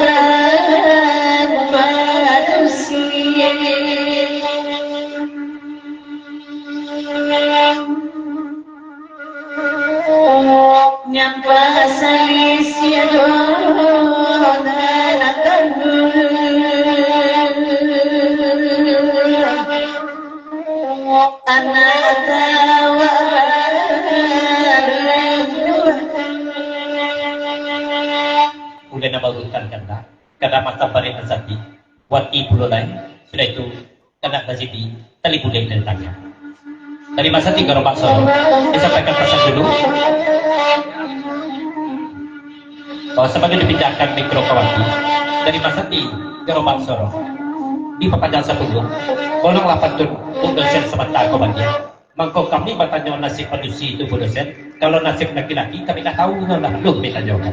nyampa salisia anak tawa udah nama urutan kanda kada mata parik nasati wati pulau lain sudah itu kada kasiti tali budek dan tanya dari masa 3 rombak sore disampaikan pesan dulu bahwa sebagai dipindahkan mikro kawati dari masa 3 rombak sore di papanjang 10 bolong 8 tur untuk dosen sebentar komandia mangko kami bertanya nasib manusia itu bu dosen kalau nasib laki-laki kami tak tahu nah belum kita jawab.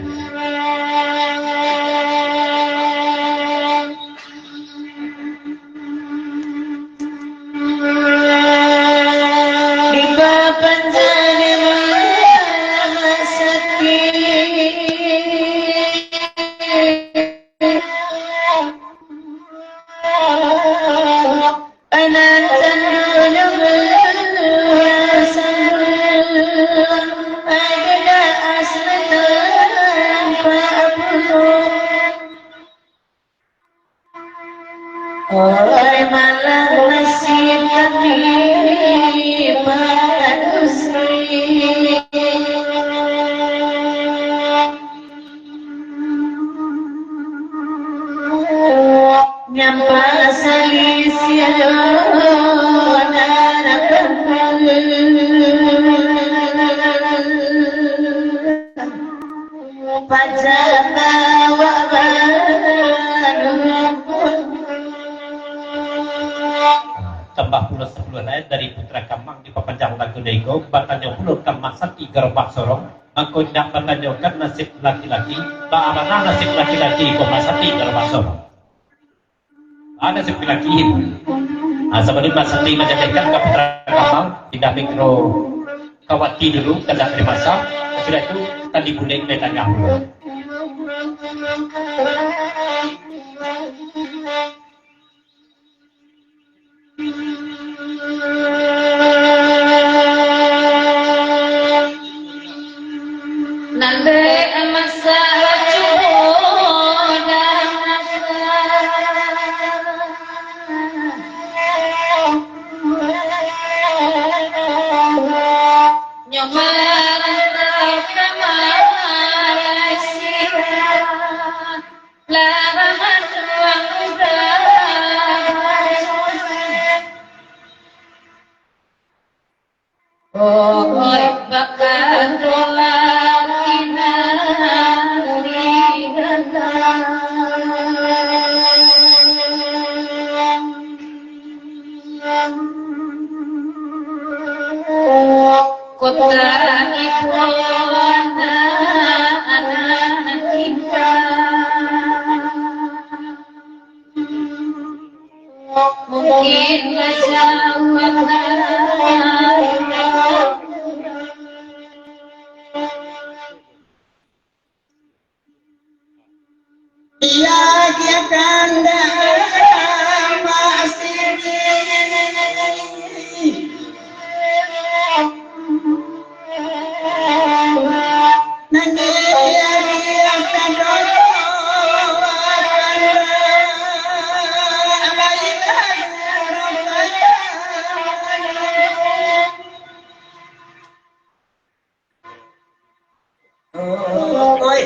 Tambah pulau 10 lain dari Putra Kamang di papanjang lagu Nego bertanya pulau Kamang Sati Gerbak Sorong aku tidak menanyakan nasib laki-laki bagaimana nasib laki-laki Kamang Sati Gerbak Sorong ada nasib laki-laki sebelum Sati menjadikan ke Putra Kamang tidak mikro kawati dulu kada terima masa sudah itu tadi boleh ditanya dulu. Oi bakal lagina kota ibu anak kita mungkin iya dia kanda masih nanti dia kanda oi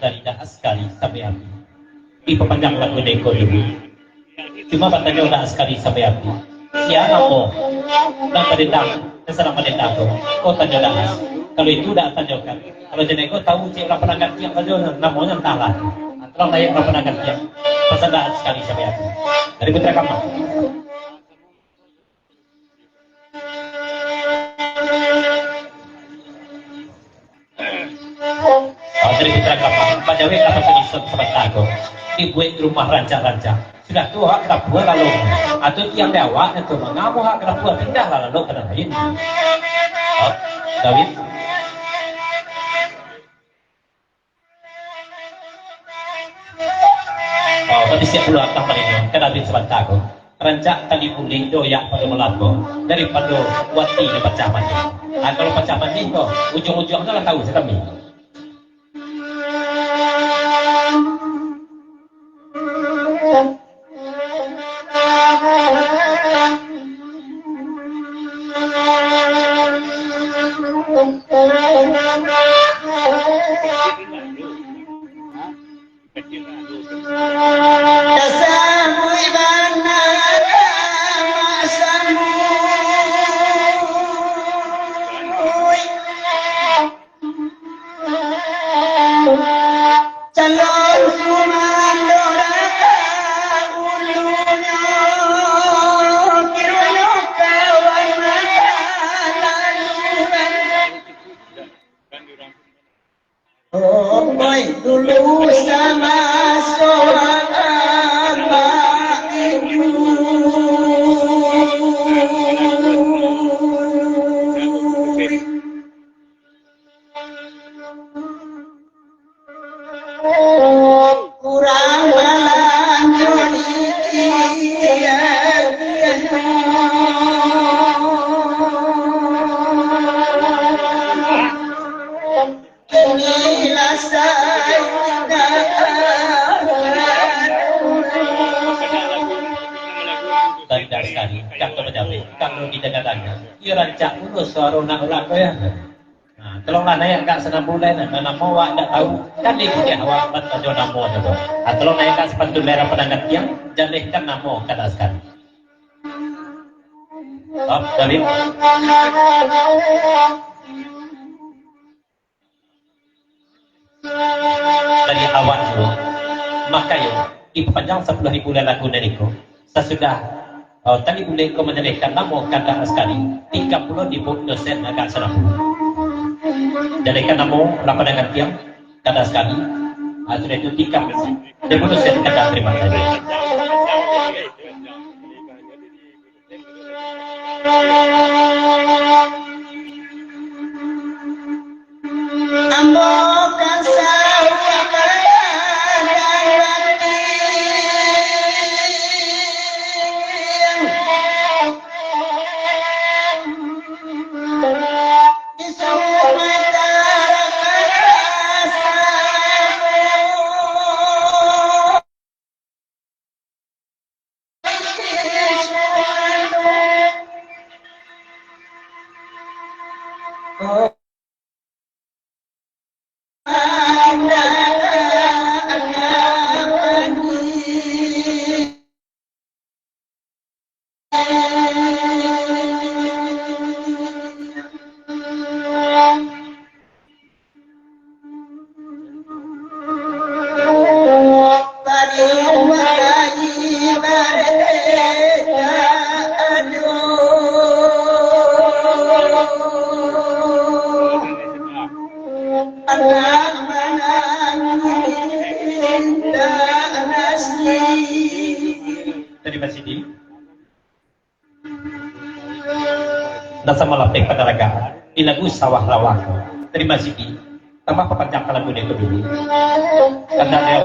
dari dahas sekali sampai api. Diperpanjang lagu neko dulu. Cuma batanya udah sekali sampai api. Siapa mo? Dan pendendam, terserah pendendam tuh. Kau tanya dahas. Kalau itu udah tanyakan. Kalau jadi kau tahu cik orang penangkat yang kalau namanya entahlah. Kalau layak orang penangkat yang pesan dahas sekali sampai api. Dari putra kamu. Dari putra kapal, Pak Jawi kapal sedisot sebentar kok. Dibuat rumah rancang-rancang. Sudah tuh hak kerapua lalu. Atau tiang dewa itu mengamu hak kerapua pindah lalu ke lain. Oh, David. Oh, tadi siap pula akan paling kan David sebentar kok. Rancak tali puling doyak pada melako daripada wati di pecaman. Nah, kalau pecaman ini kok ujung-ujungnya lah tahu sekali. dulu sama seorang bapak kurang inilah saya dari sekali kalau menjawab kalau di dengarannya ia rancak urus suara orang ya. Nah, kalau mana yang kak senang bulan, mana mau awak tak tahu kan dia punya awak betul nama tu. Kalau naik kak sepatu merah penangat yang jalihkan nama kata sekali. Oh, David. Dari awal dulu, maka ya dipanjang 10.000 lagu nariku. Sesudah tadi boleh kau menyelesaikan nama kata sekali 30 di buku dosen agak senang. Jadikan nama berapa dengan tiang kata sekali. Sudah itu 30 di buku dosen kata terima kasih. ambokan sawah Terima kasih. Nasa malapit padaragaan, ilagu sawah lawak. Terima kasih. Tambah pepanjang lagu itu dulu. Karena dia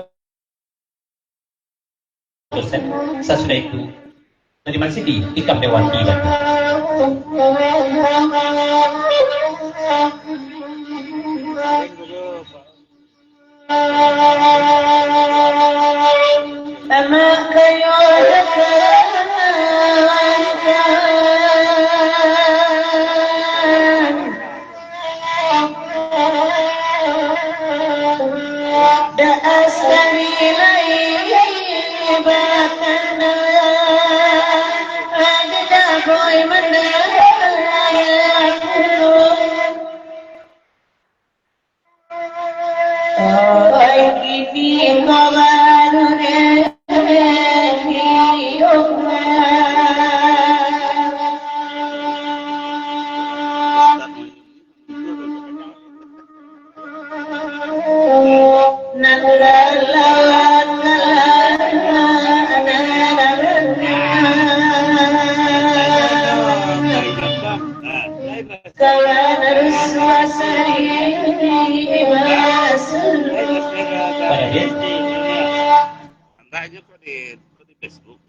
dosen, sesudah itu. Terima kasih. Ikam Dewati lagi. أما كيودك da asari lai bakana ada boy mana oh ini kabarnya Enggaknya kok di Facebook.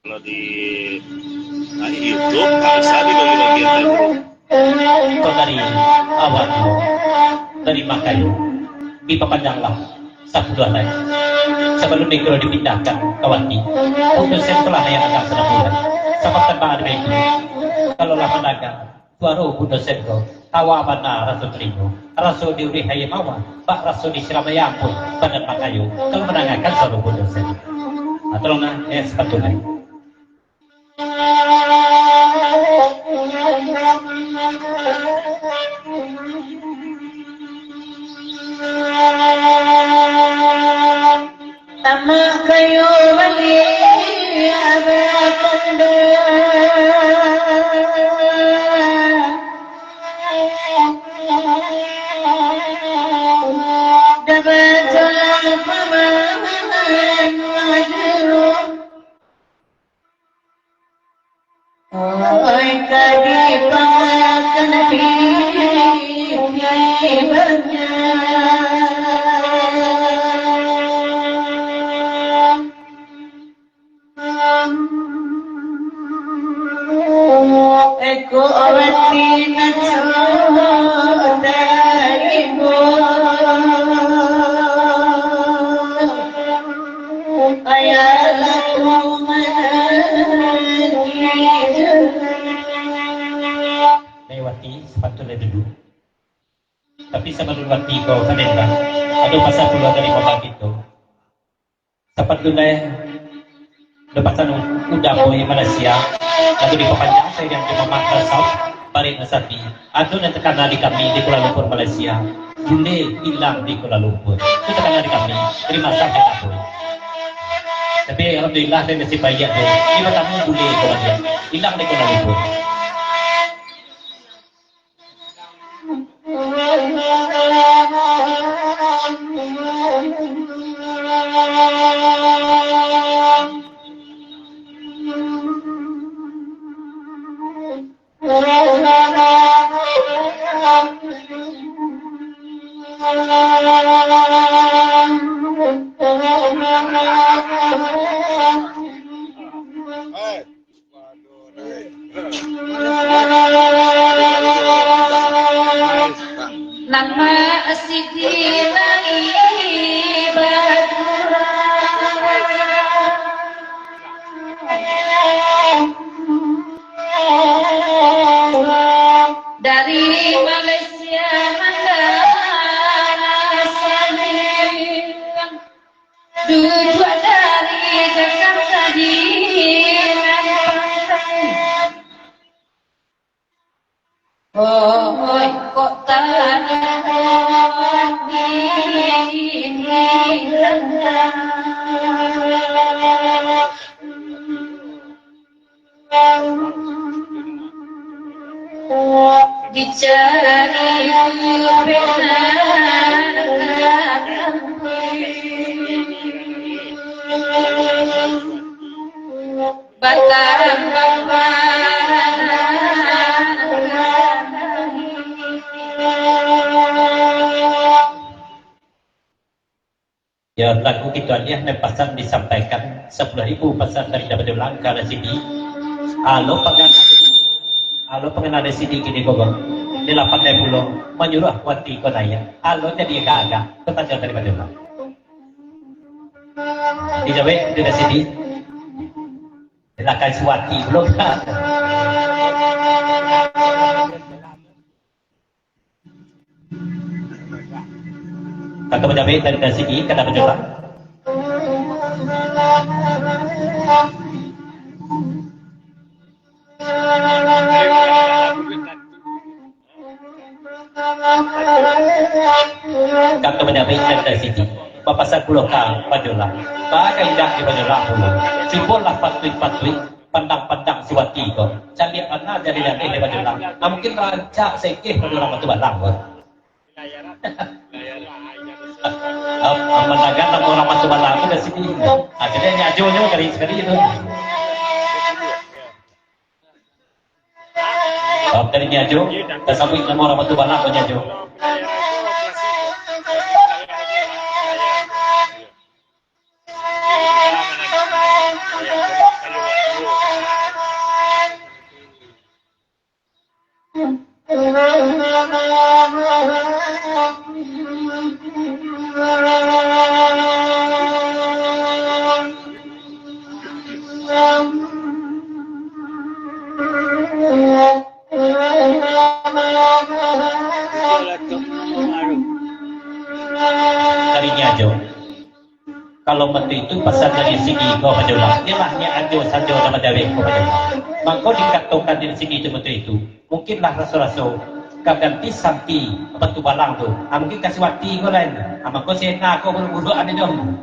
Kalau di YouTube nggak bisa dibagi-bagian dulu. Kau dari awal dari Makayu diperpanjanglah satu dua hari sebelum Negro dipindahkan ke Wati untuk setelah yang akan sedang bulan sebab tanpa ada itu kalau lah menaga suara Buddha Senko tawa mana rasul teringo rasul diuri hayamawa bak rasul di Surabaya pun pada Makayu kalau menangakan suara Buddha Senko tolonglah sepatutnya Ama kayo bali abakanda dabatul paman wajru oi kadi pamakan nabi ibadnya Eko awati nacho darimu ayalaku Wati sepatutnya dulu tapi sebelum Wati kau kadang ada masa keluar dari kota itu sepatutnya lepasan udah boy Malaysia lalu di Papanjang saya yang cuma makna South Paring Asati atau yang tekan di kami di Kuala Lumpur Malaysia bule hilang di Kuala Lumpur itu tekan di kami terima kasih aku tapi alhamdulillah saya masih banyak deh ini tamu bule Kuala hilang di Kuala Lumpur Nama asidilai batura dari Malaysia dua dari Jakarta di oh kok tanah dicari benar Ya lagu kita ni ada pesan disampaikan 10.000 pesan dari Dapat Ulang ke sini. Alo pengen ada sini gini kok. Di 80 menyuruh wati ko naya. Alo jadi agak petanya dari Dapat Ulang. Di jawe di sini. Silakan suwati belum kan? Kata menjawab dari sini kata berjumpa. Kata menjawab dari sini. Bapak saya pulau kang Pajola. Tak indah di Pajola pulau. Cipollah patui pandang-pandang siwati ko. Cari mana jadi lagi di Pajola. Mungkin rancak sekeh Pajola batu balang ko. Menagan nama orang batu balang itu dari sini. Akhirnya nyajonya dari sekali itu. Dari nyajo, tersambung nama orang batu balang ko nyajo. Dari nyajo. Kalau menteri itu pesan dari segi ko Pajola. Ilahnya ajo sajo nama Dewi ko Pajola. Maka dikatakan dari segi itu menteri itu. Mungkinlah rasul-rasul kaganti santi batu balang tu. Mungkin kasih wati ko lain. Maka saya ko buru-buru ada dong.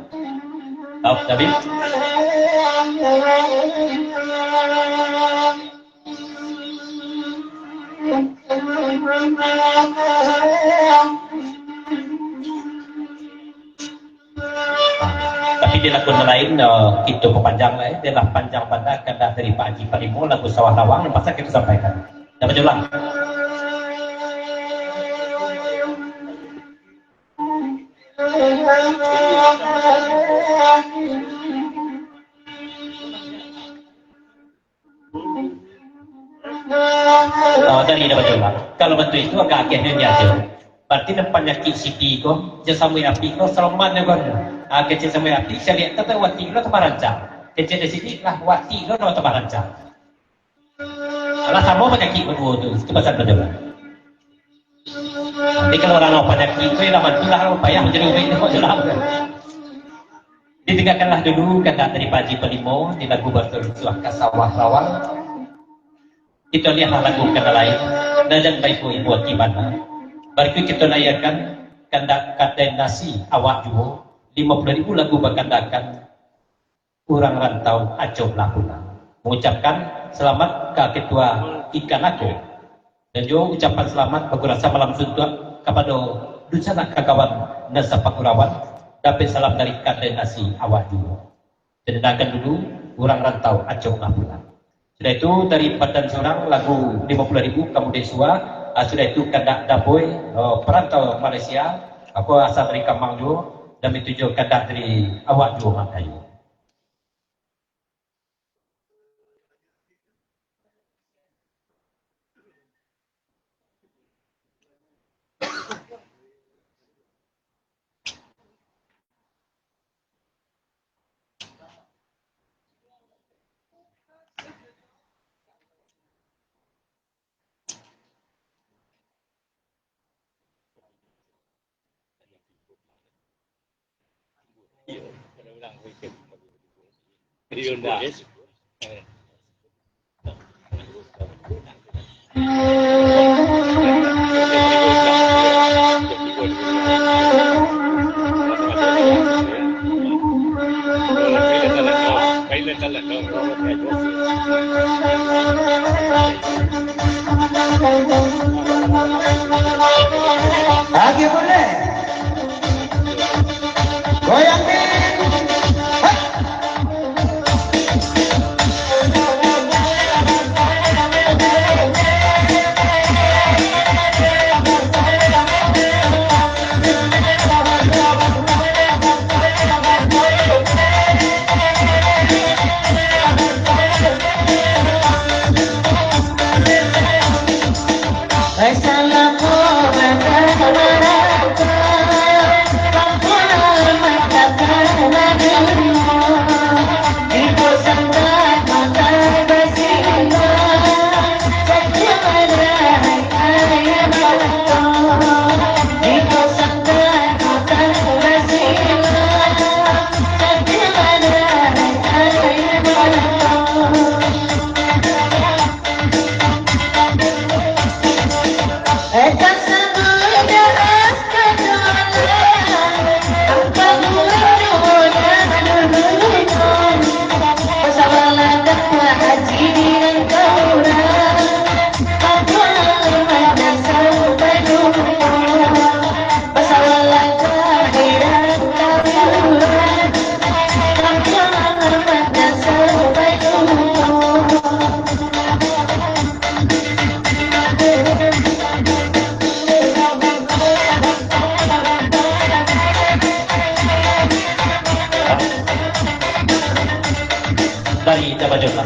Tapi di lagu lain kita kepanjang lah, dia lah panjang pada kata dari Pak Haji Palimo lagu Sawah Lawang yang pasal kita sampaikan. Dapat ulang. Dari dapat ulang. Kalau betul itu agak akhirnya aja. Berarti penyakit siki ko, jasam api ko, selamat ya kon. Kecil sampai api, saya lihat kata wati lo tambah rancang. Kecil di sini lah wati lo tambah rancang. Kalau sama penyakit berdua itu pasal betul. Tapi kalau orang penyakit itu yang lama lah payah menjadi ubi itu jelas. Ditinggalkanlah dulu kata dari Pak Haji Palimo di lagu bertulislah Kasawah Lawang. Kita lihat lagu kata lain. Dan baik ibu akibana. Berikut kita layakan kandak kata nasi awak juga 50.000 lagu berkandakan orang rantau acom lahuna. Mengucapkan selamat ke ketua ikan aku dan juga ucapan selamat berkurasa malam suntuk kepada dusana kakawan nasa pakurawan dapat salam dari kata nasi awak juga. Dengarkan dulu orang rantau acom lahuna. Sudah itu dari Padan Sorang lagu 50.000 kemudian Sua. Sudah itu kandak Daboy perantau Malaysia. Aku asal dari Kamang juga dan itu juga kandak dari awak juga Makayu. Riunda. Lagi boleh. Goyang nih. bajola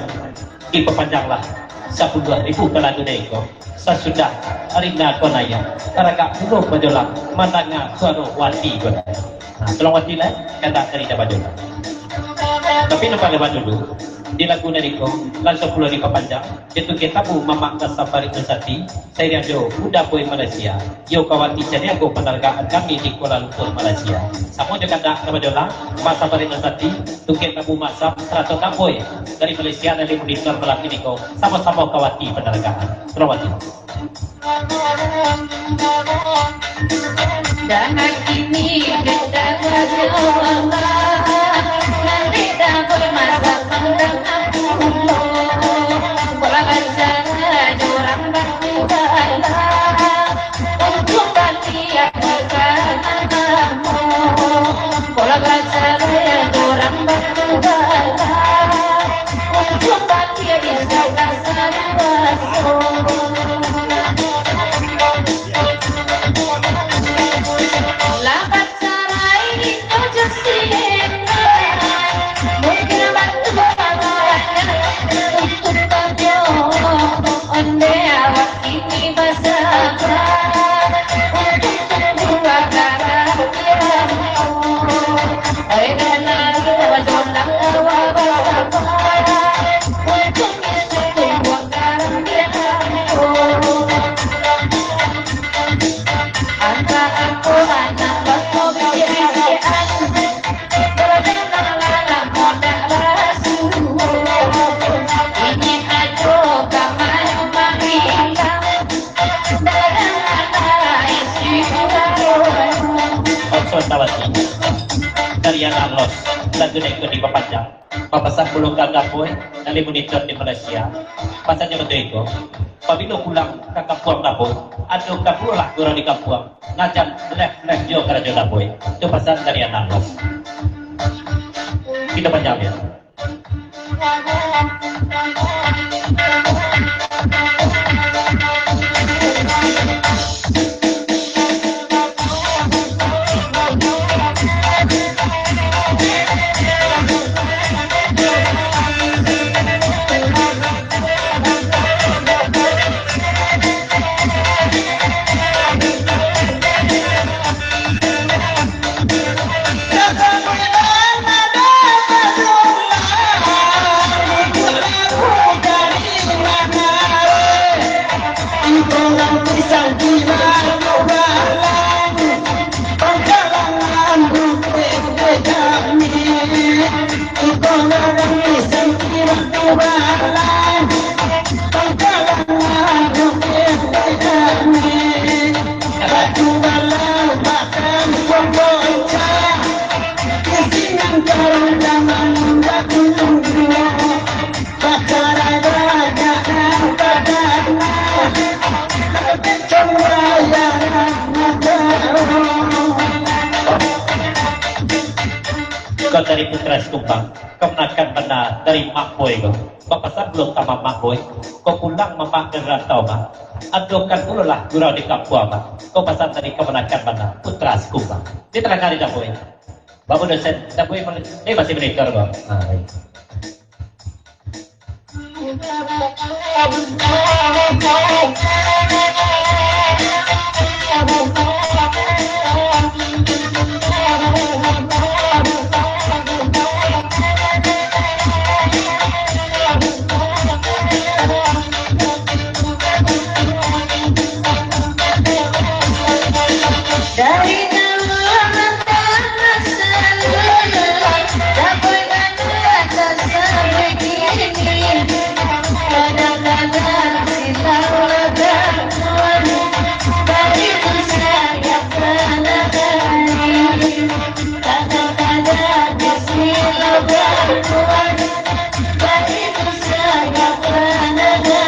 diperpanjanglah 10.000 kaladu neko sesudah arina konaya taraga puluh bajola mandanga suara wati gona. Nah, tolong wati lah kata arina bajola. Tapi nampak lebat dulu di lagu nariko langsung pulau di panjang itu kita bu mamak safari Nusati saya jo udah boy Malaysia yo kawati jadi aku penergaan kami di Kuala Lumpur Malaysia sama juga tak kebetulan mas safari Nusati tu kita bu masak 100 boy dari Malaysia dari monitor malam ini kok sama-sama kawati penergaan Rawati. Jangan ini kita berdoa nanti tak bermasak pandang aku pola acara jurang batu bala untuk batia bersamamu pola acara jurang batu bala untuk batia di sana lakat sarai ojo sirena mungkin bantu bawaannya untuk tabio onde awak ini basah untuk kedua karakiranmu karena kita jolang awak untuk itu kedua karakiranmu anta aku anak bakso bijian berdengar lalang moda rasu ingin ajo kamar mangkang dalam antara isi Konsultawati Tarian Arlos lagu neko di Papanjang papasan puluh kagak boy dari monitor di Malaysia pasanya betul itu pabilo pulang ke kampung Laboy atau kapulah kurang di kampung ngajak leh jo kerja Laboy itu pasal Tarian Arlos kita panjang ya. Kau dari putra Stumpang, kau menakan benda dari mak boy kau. Bapak belum sama mak boy, kau pulang mamak rantau mak. Adukan dulu lah gurau di kampung mak. Kau pasal tadi kau menakan benda putra Stumpang. Dia terangkan di boy. Bapak dosen, boy masih menikah kau. dari nama selalu dapat atas sampai kini kadang-kadang kita lebar dari saya pernah dari kadang-kadang masih lebar dari saya pernah dari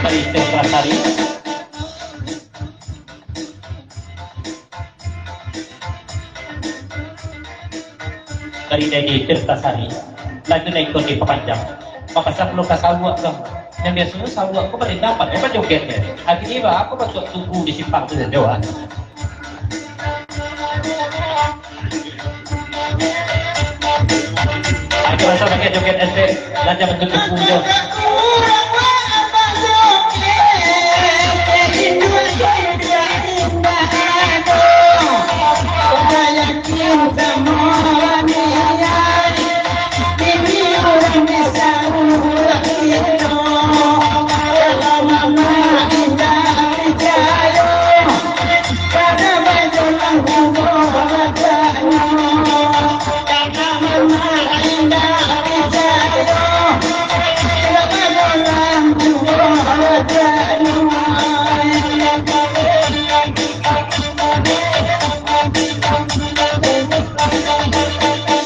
Dari Tirtasari dari Dedi Tirtasari lagu neko di Papanjang makasih perlu kasawak dong yang biasanya sawak aku pada dapat apa jogetnya akhirnya aku masuk tunggu di simpang itu Jawa Aku rasa pakai joget SD, lanjut bentuk punya.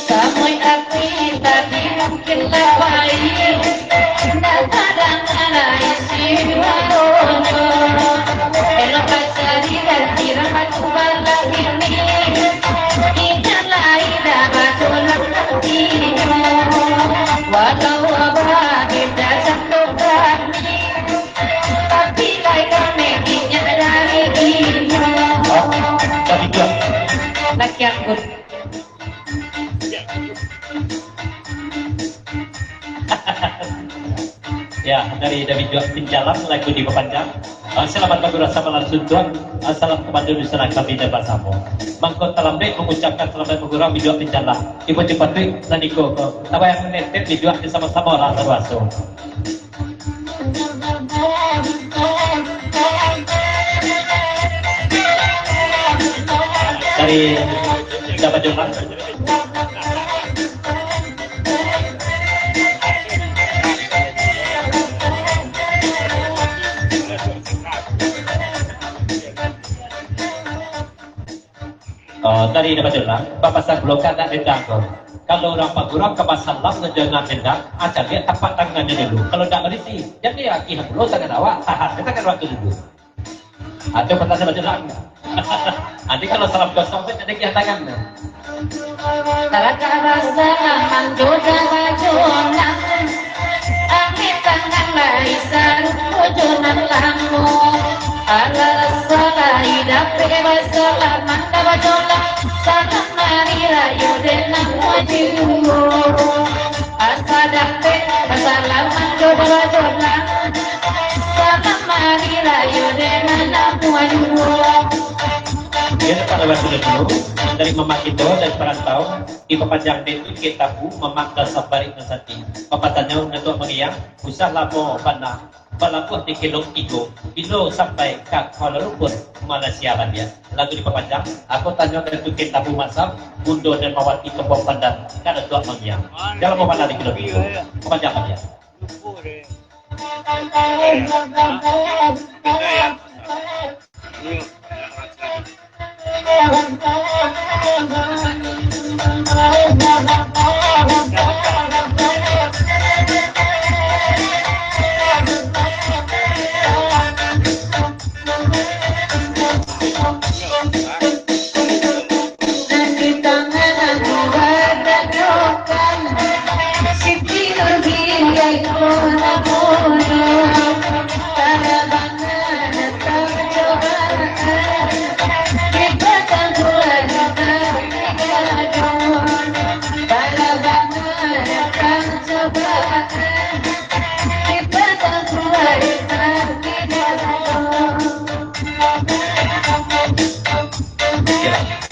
Sampai api tadi mungkin lewai dan kadang ada isi warono elok cari dan tirahat kubala ini ikan lain dapat tolak nanti walau abah kita satu kami tapi lain kami dari ini Tapi juga laki aku ya dari juga pinjalan lagu di Papanjang. Selamat bergurasa langsung Tuhan. Salam kepada Nusana kami dapat samo. Mangkot Talambe mengucapkan selamat bergurau video pinjalan. Ibu cepat tuh naniko ko. Tawa yang netet video sama-sama orang terwaso. Dari dapat jumlah. Tadi dapat jelas, Bapak saya belum kata tentang kalau orang pagurang ke masalah ngejangan tentang, acar dia tapak tangannya dulu. Kalau tidak berisi, jadi ya ihak dulu sangat awak, tahan kita kan waktu dulu. Atau pertanyaan baca lagi. Nanti kalau salam kosong itu jadi kita tangan. Taraka rasa manjoda bajonan Angin tangan laisan bojonan lamu Ala salai dape basalah manda bajola Salam mari rayu denang wajib Asa dape basalah manjoda bajola Salam mari rayu denang wajib Dia pada waktu dulu dari Mama Kito dan perantau di Papanjang itu kita bu memaksa sabari nasati. Papatanya untuk mengiang usah lapo panah balapu di kilo sampai ke Kuala Lumpur Malaysia lah dia. Lagu di Papanjang aku tanya untuk kita bu masam bundo dan mawati kembang pandan karena dua mengiang. Dalam mana di kilo itu Papanjang lah dia.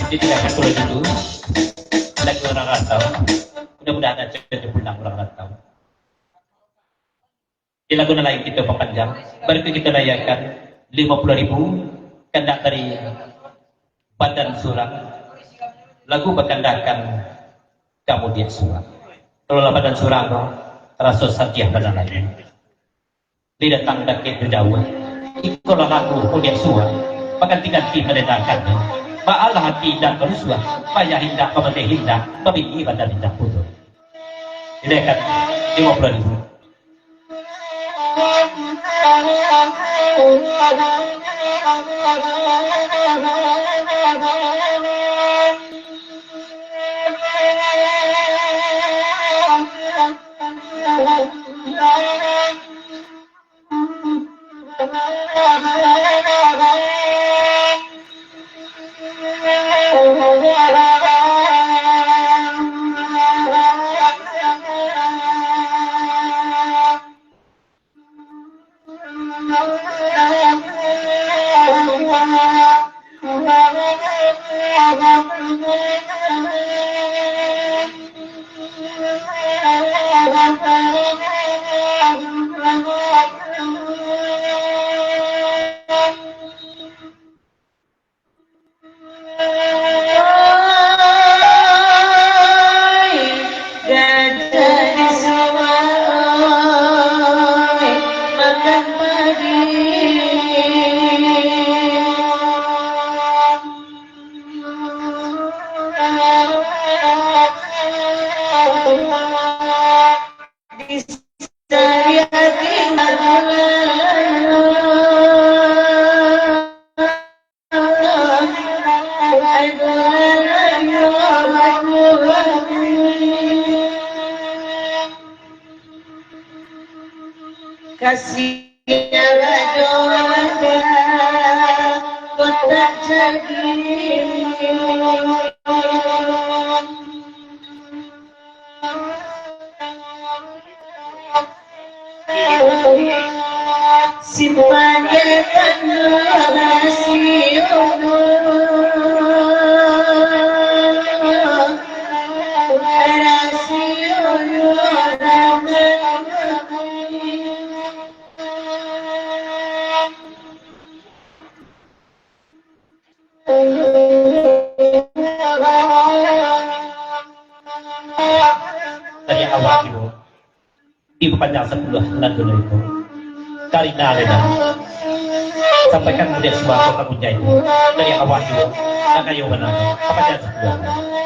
Jadi tidak akan boleh dulu lagu orang rantau. Mudah-mudahan aja jadi pulang orang rantau. Di lagu lain kita Papanjang, baru kita rayakan 50.000 kandak dari Badan Surang. Lagu berkandakan kamu dia surang. Kalau Badan Surang rasa satiah pada lain. Dia datang dakit berjauh. Ikolah lagu dia surang. Bahkan ganti mendatangkannya. Ba'al hati dan beruswah, payah hindak, pemerintah hindak, pemilih badan hindak putus. Ini kan 50.000. Dari awal ibu panjang 10 lagu itu kali nalena sampaikan kemudian sebuah kota kunjai itu dari awal itu dan kayu mana kepanjang 10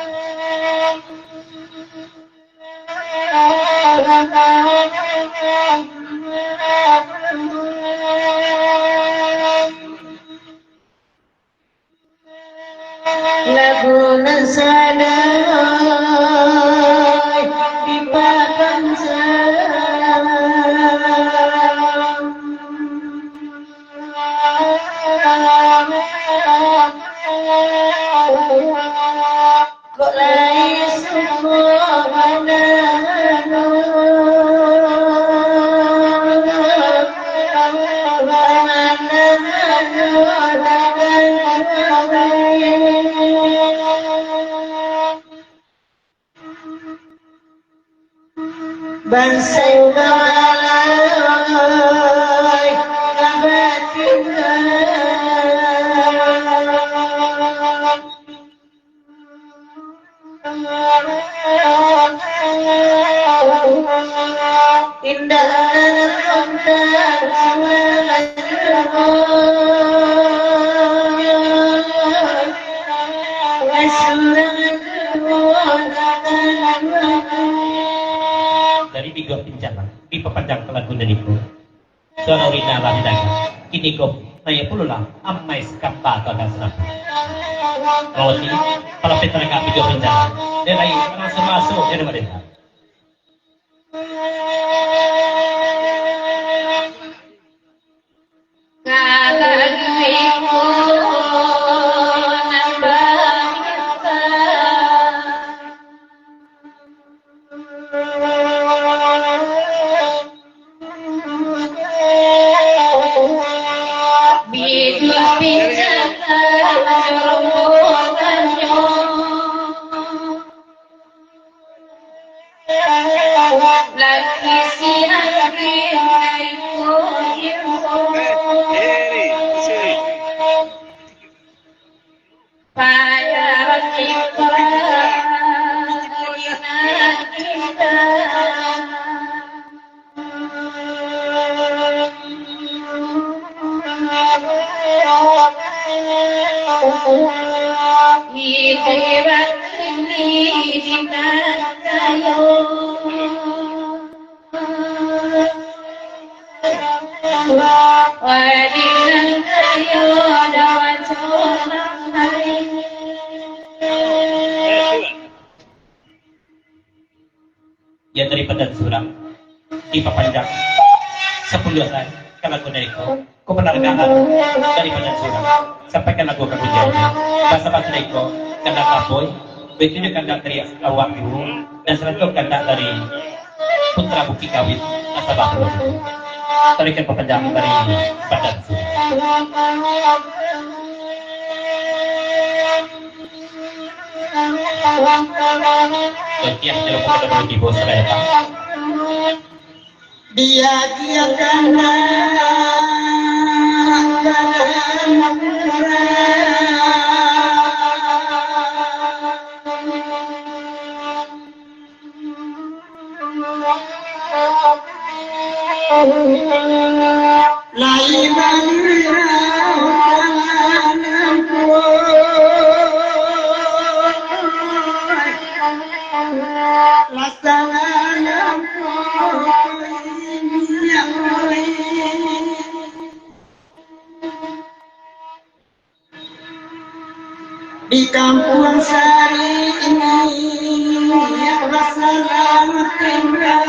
lagu nasadai di pakansa kok lai semua manano Bansai balai kabatingan indah dari tiga pinjaman di pepanjang lagu itu suara rina lah daga ini kok naya puluh lah amai skamba atau agak senang kalau sini kalau petra nggak video pinjaman dia lagi masuk dia ada mereka ya daripada surah di panjang 10 hari kalau aku dari kau penargaan daripada surah sampaikan aku ke kunjungnya bahasa itu kanda kapoy begitu kanda dari awak ibu dan selalu kanda dari putra bukti kawin asal bahu tarikan pepanjang dari badan surah setiap jalan kepada ibu seraya dia karena di kampung Sari ini rasa tinggal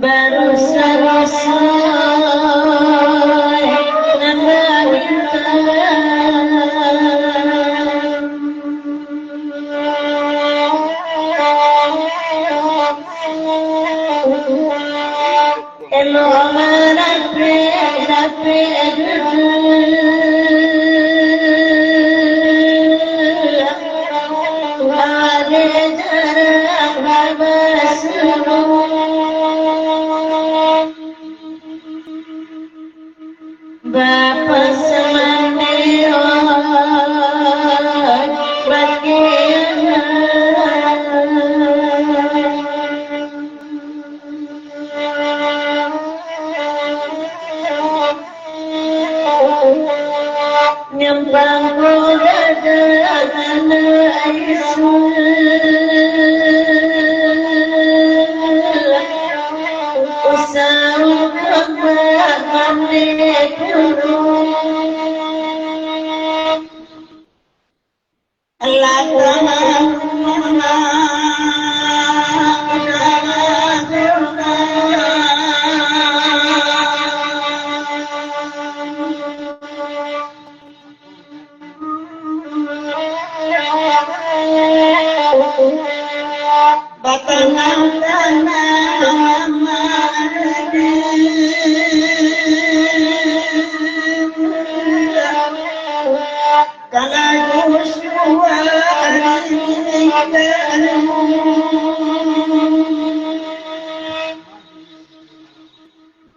Baru selesai Bapak semangat nyempang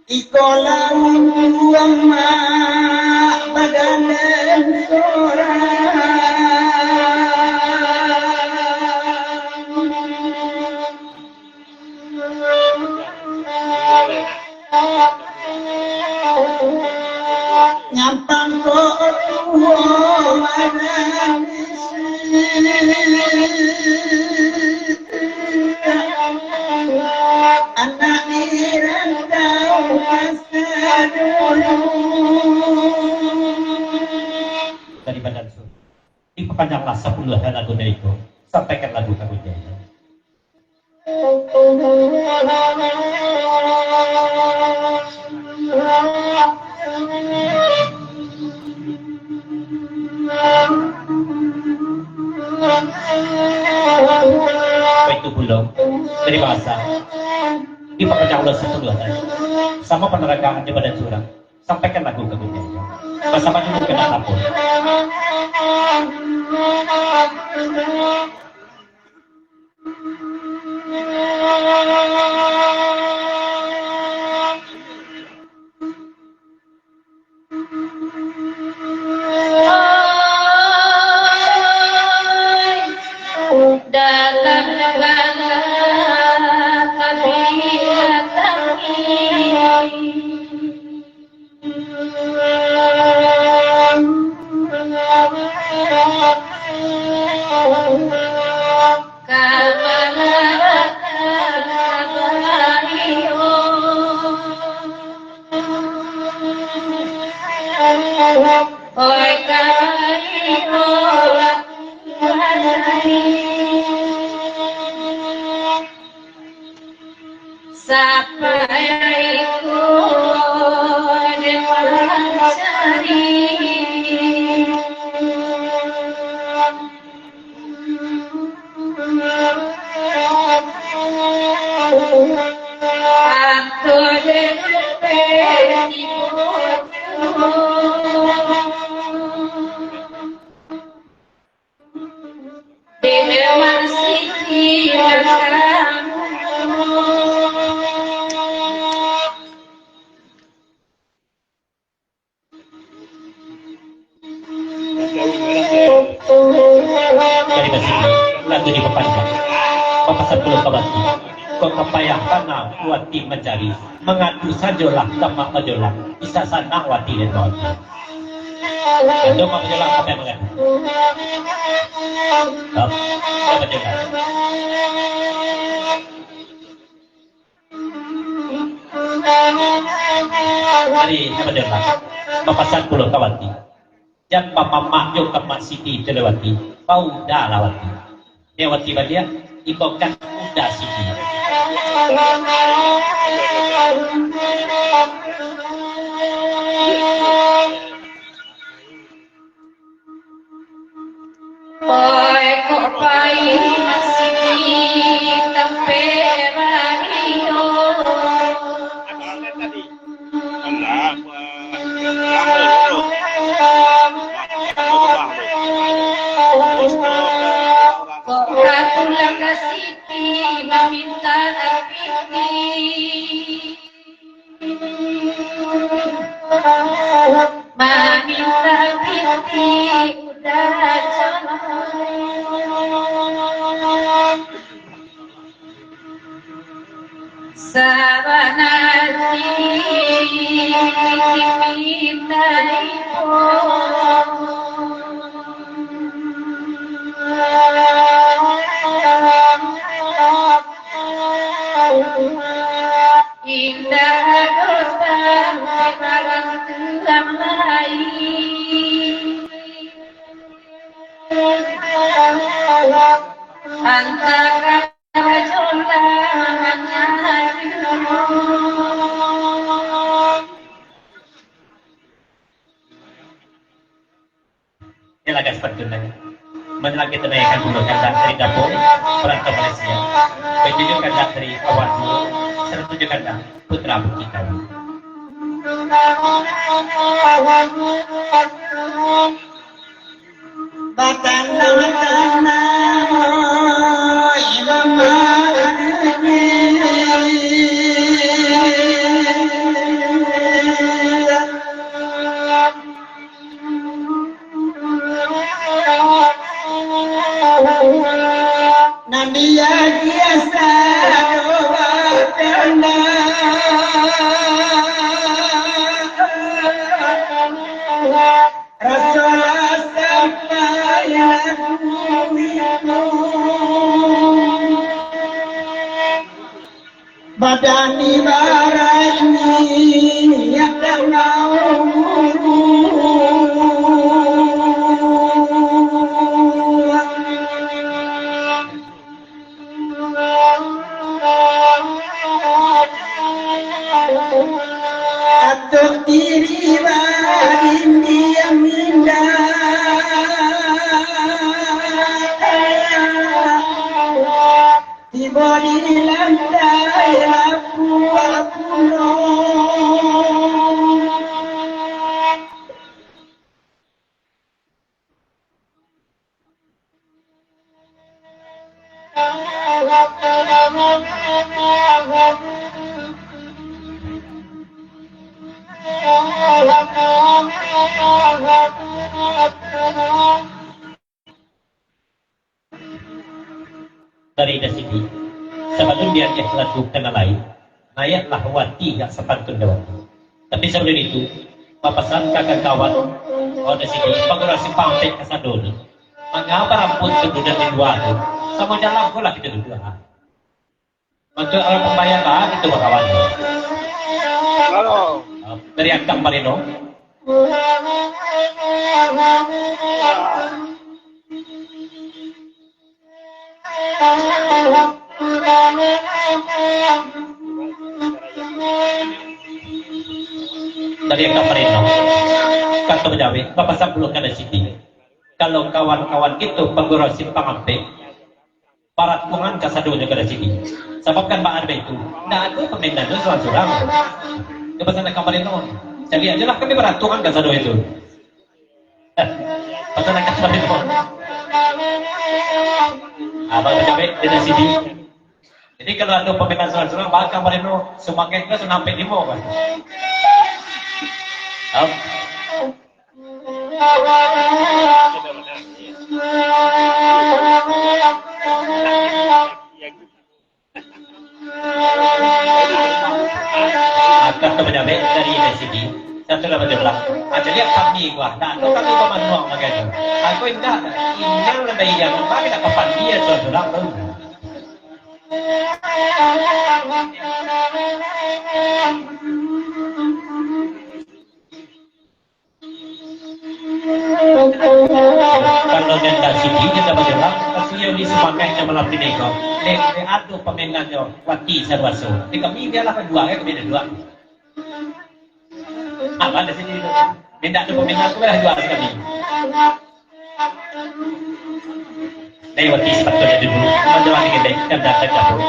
Ikolam wama baganan nyampang ko anak irandau dari badan sur. Diperpanjanglah 10 lagu dari itu. Sampaikan lagu kamu jaya. Itu belum dari bahasa. Diperpanjanglah 10 lagu. Sama penerangan di badan surang. Sampaikan lagu kamu jaya. Bersama dulu kena lapor. Dari masih lagu di pepanjang papasan pulau kabati kau kepayahkan wati mencari mengadu sajolah sama majolah bisa sana wati dan wati do majolah apa yang mengadu apa majolah hari apa majolah papasan pulau kabati yang papa mak yo mak siti telewati pau dah lawati dia wati badia ikokan udah siti Oi kopai masih tempe barino. Katulang kasiti meminta apiti. Meminta apiti udah jalan. Sabanati kita itu indah datang barang tulang lain antara ini laga seperti itu menelagi tenaikan dulu kandang dari dapur perantau Malaysia bertujuh kandang dari awal dulu serta tujuh kandang putra bukit tahu Batana Nadia biasa batana Rasulullah sampai badani barani ya Atuk diri barin dia mindah Tiba di lantai aku dari dasidi sebelum dia ikhlas kena lain nayaklah wati gak sepantun dawati tapi sebelum itu papasan kakak kawan dasidi pagurasi pampe kasadoni mengapa rambut kemudian di dua itu sama jalan pula kita dua untuk orang pembayaran itu kawan Halo. dari Akang Marino dari Akang Marino kata berjawi Bapak Sabuluh kada siti kalau kawan-kawan itu penggurasi pangampe parat kungan kasadunya kada siti sebab kan Mbak Arba itu nggak ada pemindahan itu surang-surang coba sana Akang Marino jadi aja lah kami beratungan kasadu itu pasal Akang Marino abang berjawi tidak sini jadi kalau ada pemindahan surang-surang Mbak Akang Marino semakin ke sampai di mau kan Coba benar. gua, tak tahu kami bermanuang begitu. Aku indah, inang lebih yang apa kita kapan dia terang tu. Kalau dia sini kita berjalan, pasti yang di semangatnya malam ini kau. Lek adu pemenangnya wati sarwaso. Di kami dia lah kedua, kami ada dua. Apa ada sini? Minta ada pemenang tu lah dua kami. Dari wati sepatutnya dulu, menjelang kita kan datang dapur.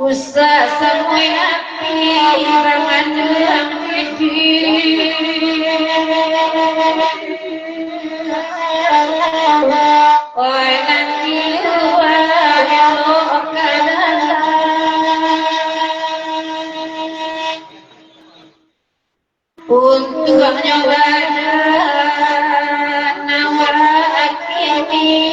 Usah semua api ramandang oi nanti luar lo untuk nyoba nawak ini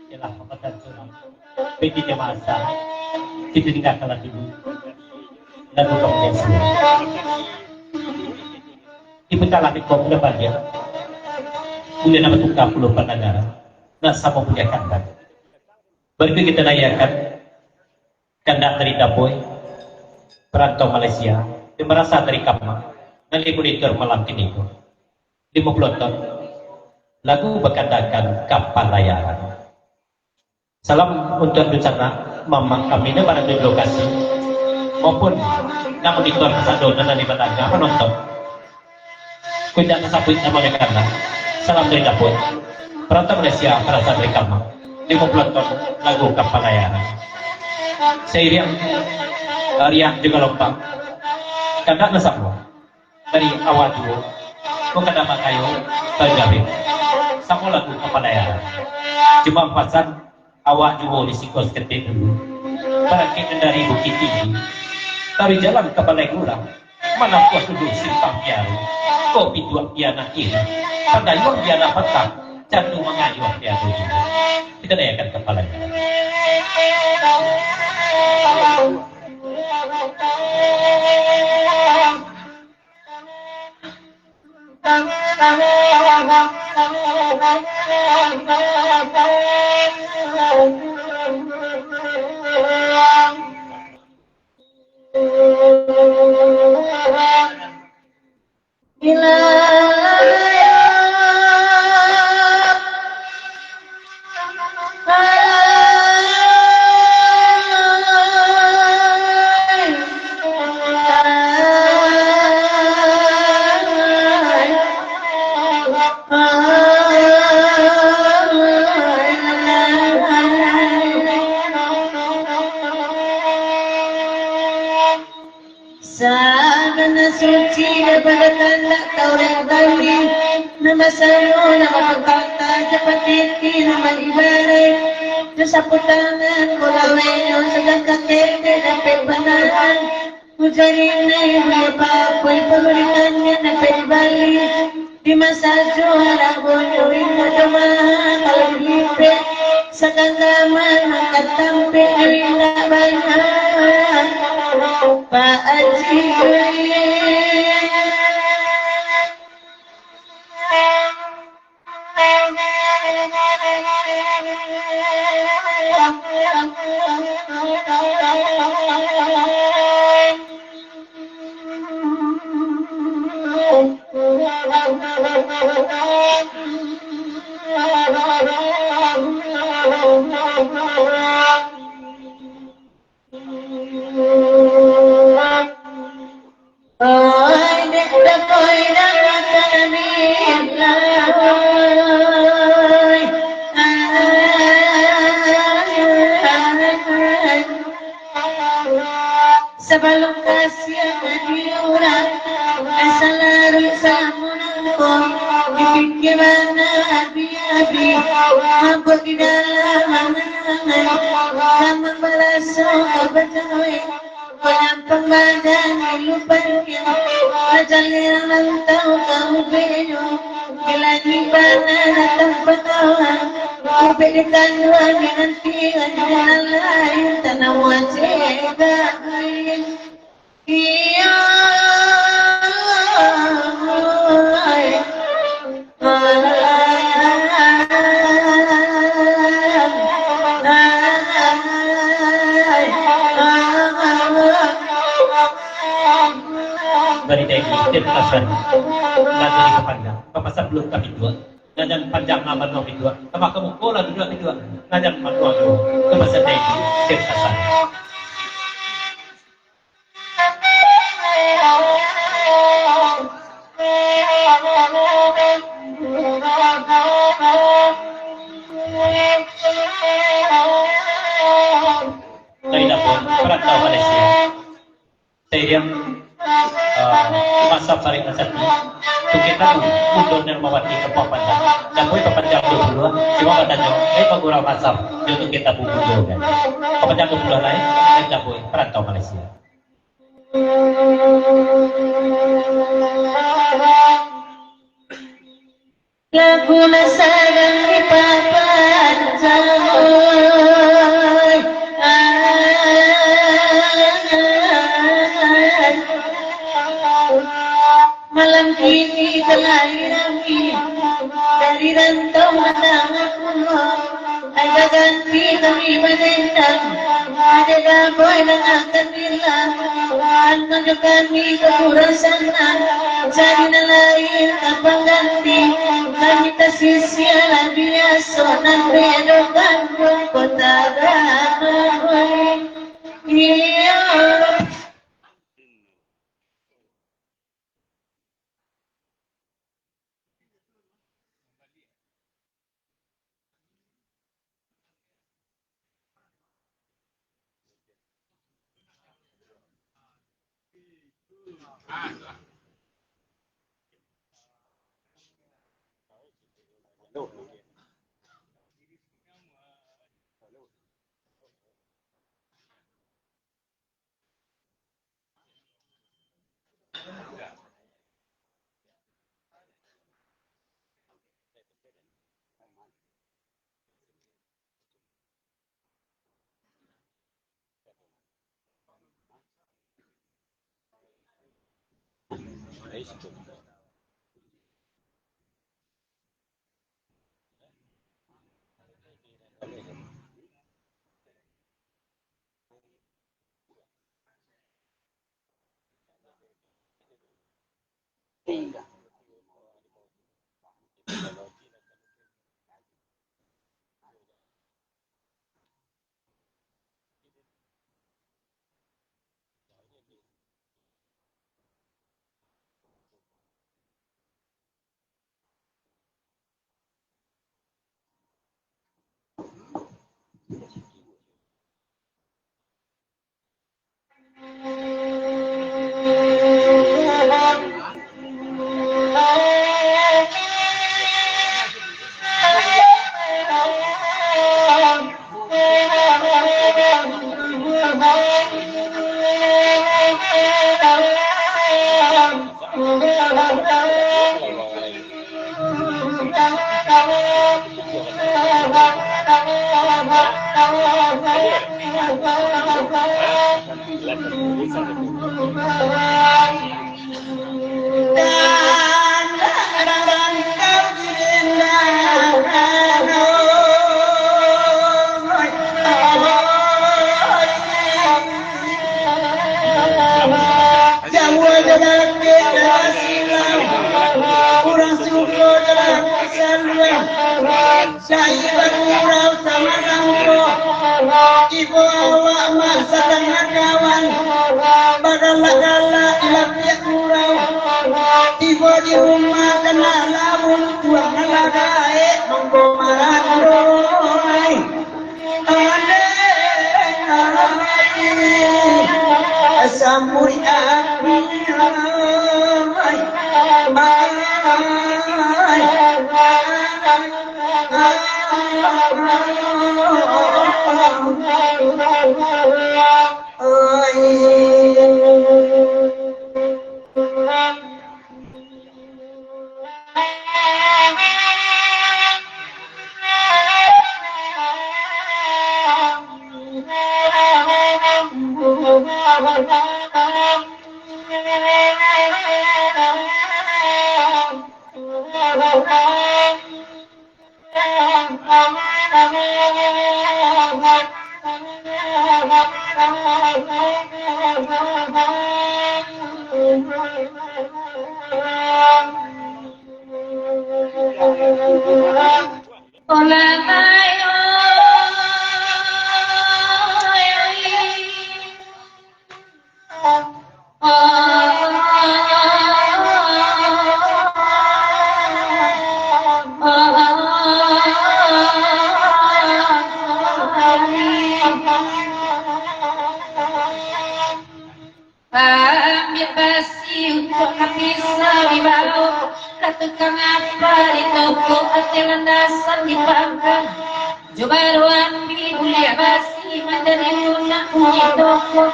Ialah pepatah sunam. Bagi masa kita tinggalkan dulu dan bukan biasa. Dipecahlah di kau depan dia. Kemudian nama tukar puluh penagara dan sama punya kandang. Berikut kita nayakan kandang dari Dapoy, perantau Malaysia, yang merasa dari Kapma, dan di monitor malam ini itu. 50 ton lagu berkandakan kapal layaran. Salam untuk rencana mama kami ini pada di lokasi maupun yang monitor kesadon dan di Batanga menonton. Kuda kesapuin sama mereka. Salam dari Dapoy, perantau Malaysia, perasaan dari Kapma. 50 ton lagu kapal layaran. Seiring riak juga lompat. Kandak nasabmu dari awal dulu. Kau kena makayu terjadi. Sama lagu kapal layaran. Cuma pasan awak juga di sikos ketik dulu. Berakhir dari Bukit Tinggi. Dari jalan ke Balai Gula. Mana puas duduk simpang piaru. Kopi dua piana kiri. Pada yang piana petang. Jantung mengayuh piaru juga. Kita naikkan kepalanya. Sana suci daripada tanda Taurat Bali. Nama sanu, nama pekata, seperti nama ibarat. Tersapu tangan, kolaweno, sedang kakete, dapat benaran. Ujarina ibu apa-apa, pemberikannya dapat Bali. Di masa juara bodoh, ibu domahan, kalau dipet. Sekandaman, angkat tampil, tidak banyak. Pak Haji lokasi diurang asalaru samunangko dipikiran abi-abi aku di dalam angan sama balaso kebetulan penyampang badan lupanya ajalnya lantau kau bejo bila nyibana datang petawa kau bedikan dua nanti dengan lain tanah wajah iya dari Deki dan Aswan lalu di kepanjang kepasar belum kami dua ngajan panjang aman nomor dua sama kamu kola dua kedua ngajan manual dua kepasar Deki dan Aswan dari dapur perantau Malaysia saya yang masa paling asal kita mundur dan mewati ke Papanjang dan boleh Papanjang 22 cuma katanya pagurau masam untuk kita mundur kan Papanjang 22 lain dan tak boleh perantau Malaysia lagu nasagang di Papanjang malam kini kelahiran dari rantau matang pulau ada ganti kami menendang ada gaboy dan akan bilang menuju kami ke pura sana cari nelayan tanpa ganti kami tersisialan biasa dan bedokan kota ramai iya. Ibu awak masa tengah kawan bagala-gala ilah pihak murau Ibu di rumah kena labun tuang nalagae monggo marah roy Ade samuri Ambil basi untuk bisa dibawa ke tukang apa di toko atau landasan di pangkal. Coba ruang bibulia basi mandiri guna puji toko.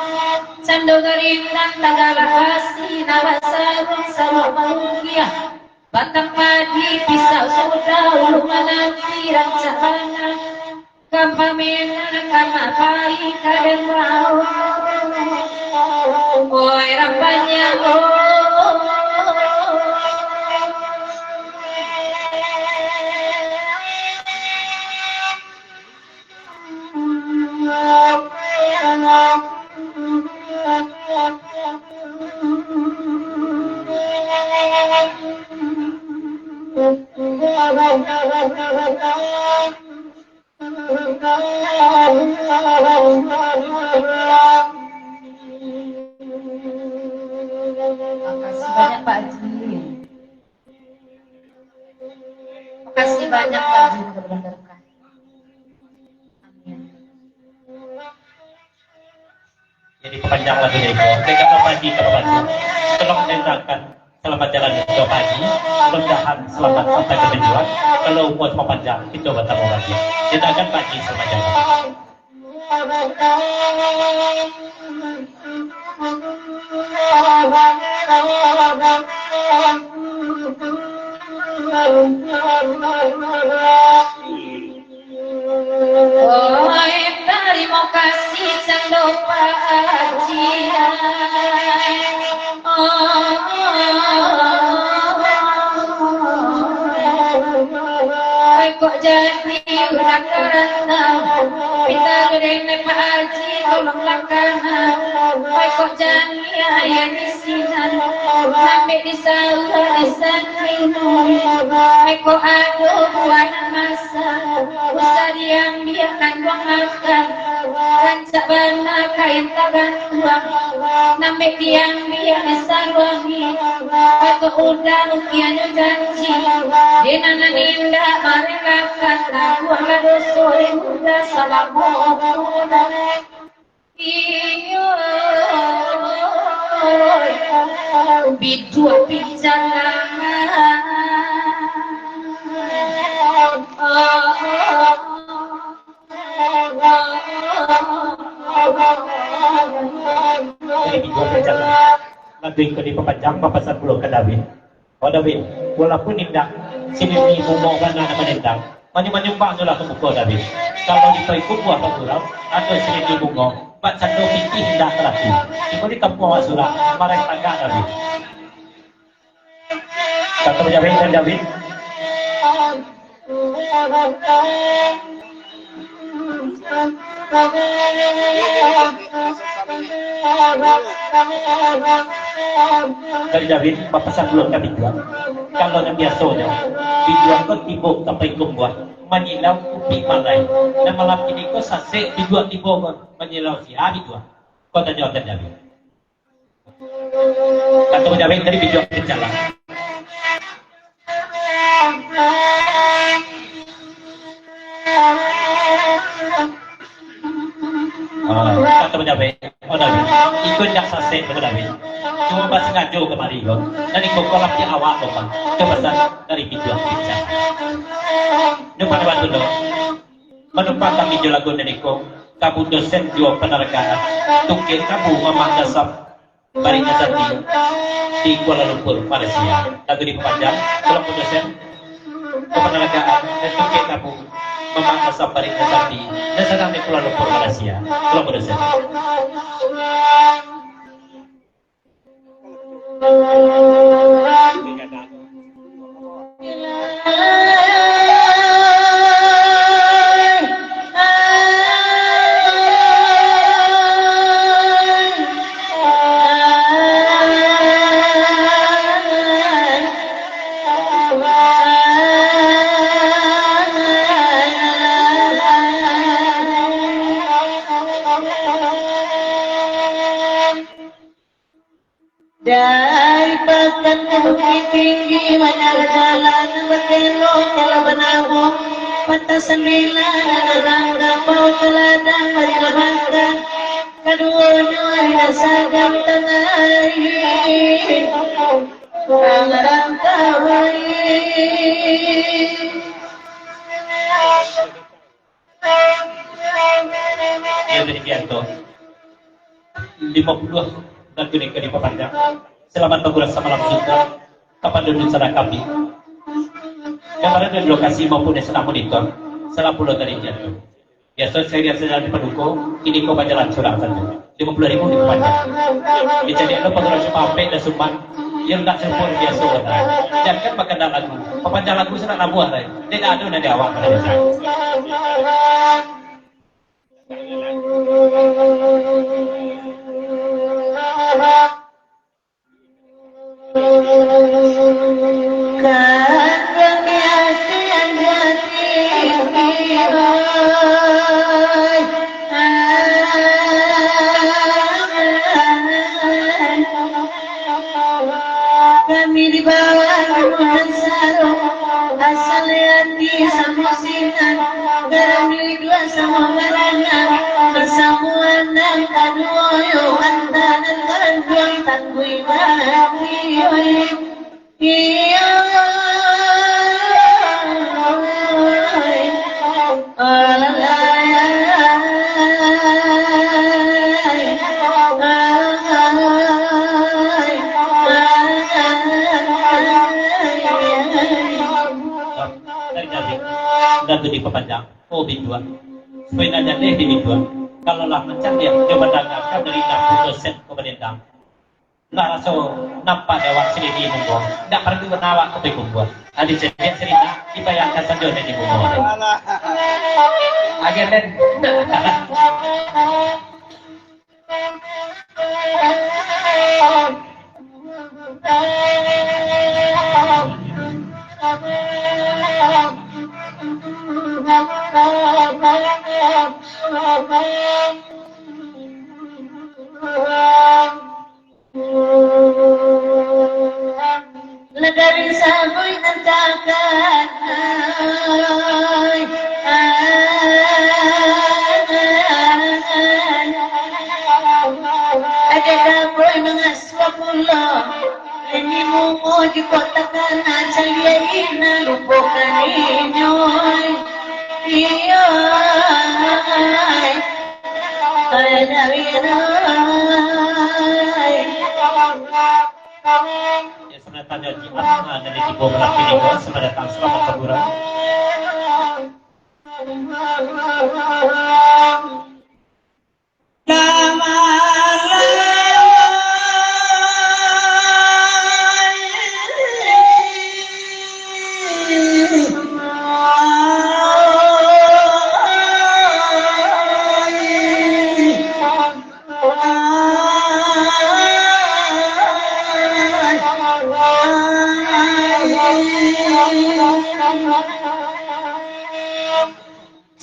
Cando gerindang tagala basi nama sarung sarung malukia. Batang padi pisau sudah ulungan nanti rancana. Kampamena kamapai kadang mau. Oi rapanya Makasih banyak Pak Haji. Makasih banyak Pak Haji, mudah-mudahan berkah. Amin. Jadi panjang lagi dari bawah. Mereka pagi kalau pagi. Tolong tentangkan selamat jalan untuk pagi. Mudah-mudahan selamat sampai ke tujuan. Kalau buat panjang kita bertemu lagi. Kita akan pagi selamat jalan. Oi terima kasih Cando Pak Haji. Kok jadi udah karena kita gede Pak Haji tolong lakukan. Kok jadi ayah di sini sampai di sahur di sana. Kok aduh buat masa usah diam biarkan buang makan. Rancak benar kain tagan tuang sampai diam biar disawangi. Kok udah ukian janji dinana ninda mereka kata buanglah dosore muda salah bohong. Iyo bidua bicara Jadi dua perjalanan. Nanti ke di pepanjang papasan pulau ke Dawin. Oh Dawin, walaupun tidak sini ibu mau mana nama nendang, manyumbang sudah ke buku Dawin. Kalau di ikut buah pengulau, atau sini ibu mau, Pak Cando Pinti hendak terapi. Ibu di kampung Asura, mereka tagak Dawin. Kata Dawin dan Dawin. Dari David, papasan belum kami jual. Kalau yang biasanya, dijual ke tibuk sampai kumbuah, menyilau upi malai. Dan malam ini kau sasek dijual tibuk menyilau si hari dua. Kau tanya orang David. Kata David tadi dijual ke jalan. Kata David, oh David, ikut yang sase mengenai. Cuma pas ngajo kemari lo. Dan ikut kolak di awak lo kan. Coba dari video kita. Numpang bantu lo. Menumpang kami jelago dan ikut. Kabu dosen dua penergaan. Tukir kabu mamah dasar. Baring Asati di Kuala Lumpur, Malaysia. Lagu dipanjang, kelompok dosen kepenerangan dan tukir kabu mamah dasar Baring Asati dan sedang di Kuala Lumpur, Malaysia. Kelompok dosen. Dari pakan ke bukit tinggi banyak jalan berkelok kalau benabung patah sembilan ada rangga bau teladang berlebatkan keduanya ada sagam tengah air pangarang kawai Ya dari Bianto 52 dan kuning di Papanjang. Selamat bergurau malam juga kepada dunia kami. Kemarin dari lokasi maupun yang sedang monitor, salah pulau dari jatuh. Biasa saya lihat sedang di pendukung, ini kau jalan curang saja. 50.000 di Papanjang. Jadi ada pengeras Sumpah dan Sumbang yang tak sempur biasa orang. Jangan makan lagu. Papanjang lagu senang nabuah saya. Tidak ada nanti awak pada desa. Kami di bawah gunung sarung asal hati sama sinan garam dua sama garangan bersamuan dan kaduoyo antanan kanjuang tanggui mati iya Lagu di Papanjang, oh bidua. Supaya nanya deh di bidua. Kalau lah macam dia coba dengarkan dari 60% pemerintah. Lah rasa nampak lewat sini di Bungkong. Tak perlu menawak ke Bungkong. Adik saya cerita dibayangkan saja di Bungkong. Agar dan Negari sabui nantakan ada dapur mengaswa pulau ini mau di kota kana calia ina lupakan inyoy iya ada winay ya sebenarnya tanya jimat dari Ibu Melati Nigo sebenarnya datang selamat bergurau.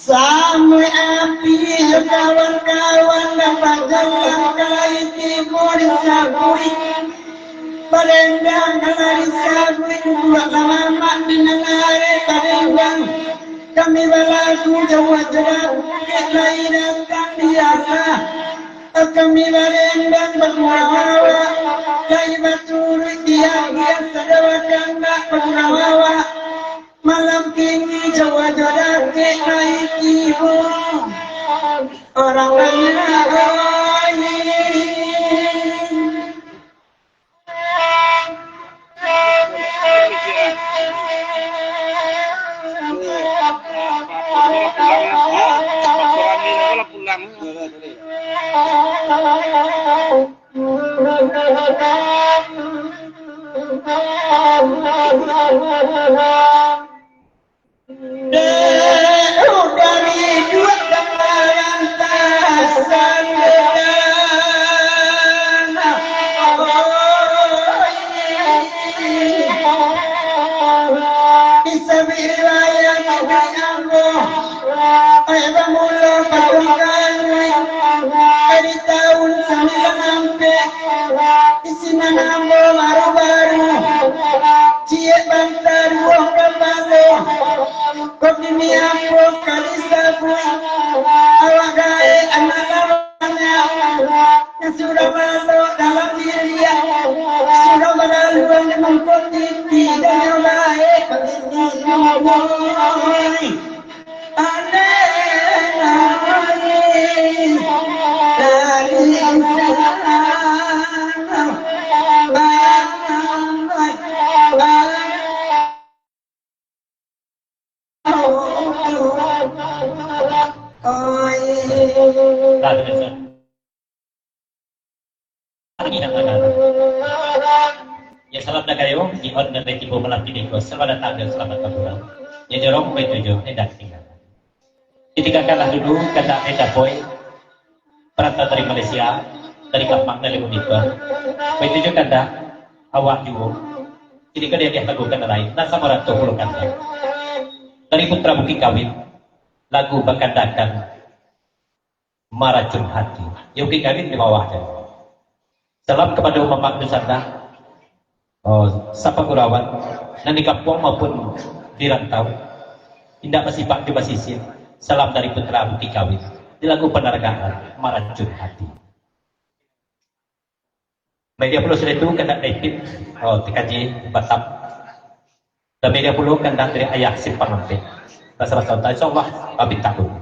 Sampai api kawan-kawan dapat jalan kali timur sabui Palembang kali sabui dua lama menengare Palembang kami balaku jawab-jawab kelahiran kan biasa kami barenggan bermawa Kai batur dia sadawakan nak bermawa malam kini Jawa jodoh ke naik ibu orang lain dari dua kemarin tasan bisa wilayah Nabi Ayah mula patukan dari tahun 9 Isina nambo baru-baru Cie bantar buah kapalo Kopi miambo kalisabu Awak gae anak lawannya Yang sudah masuk dalam dirinya Sudah berlaluan mengikuti tidak yang baik Ya salam dah kayo, ihon dan retibo melati deko, selamat datang dan selamat pulang. Ya jorong baik tujuh, hendak tinggal. Ditinggalkanlah dulu kata hendak boy, perantau dari Malaysia, dari Kampang dari Unita. Baik tujuh kata awak juga. Jadi kada yang lakukan lain, nasa merantau puluh kata. Dari Putra Bukit Kawin, lagu Bakandakan Maracun Hati. Ya Bukit Kawin di bawahnya. Salam kepada umat Nusantara. Sapa Kurawan dan di kampung maupun di rantau tindak bersifat di basisir. Salam dari Putra Bukit Kawin di lagu penergaan Maracun Hati. Media puluh sudah itu kandang David TKJ Batam dan media puluh kandang dari ayah Simpang Lampe. Rasa-rasa insyaallah abid tahun.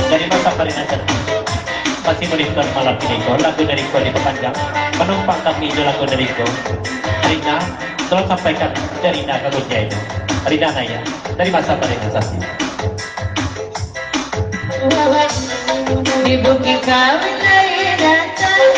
Dari masa peringatan masih melihat malam ini lagu dari Ko diperpanjang penumpang kami itu lagu dari Ko Rina tolong sampaikan dari Rina kabutnya itu Rina Naya dari masa peringatan di Bukit Kawin lagi datang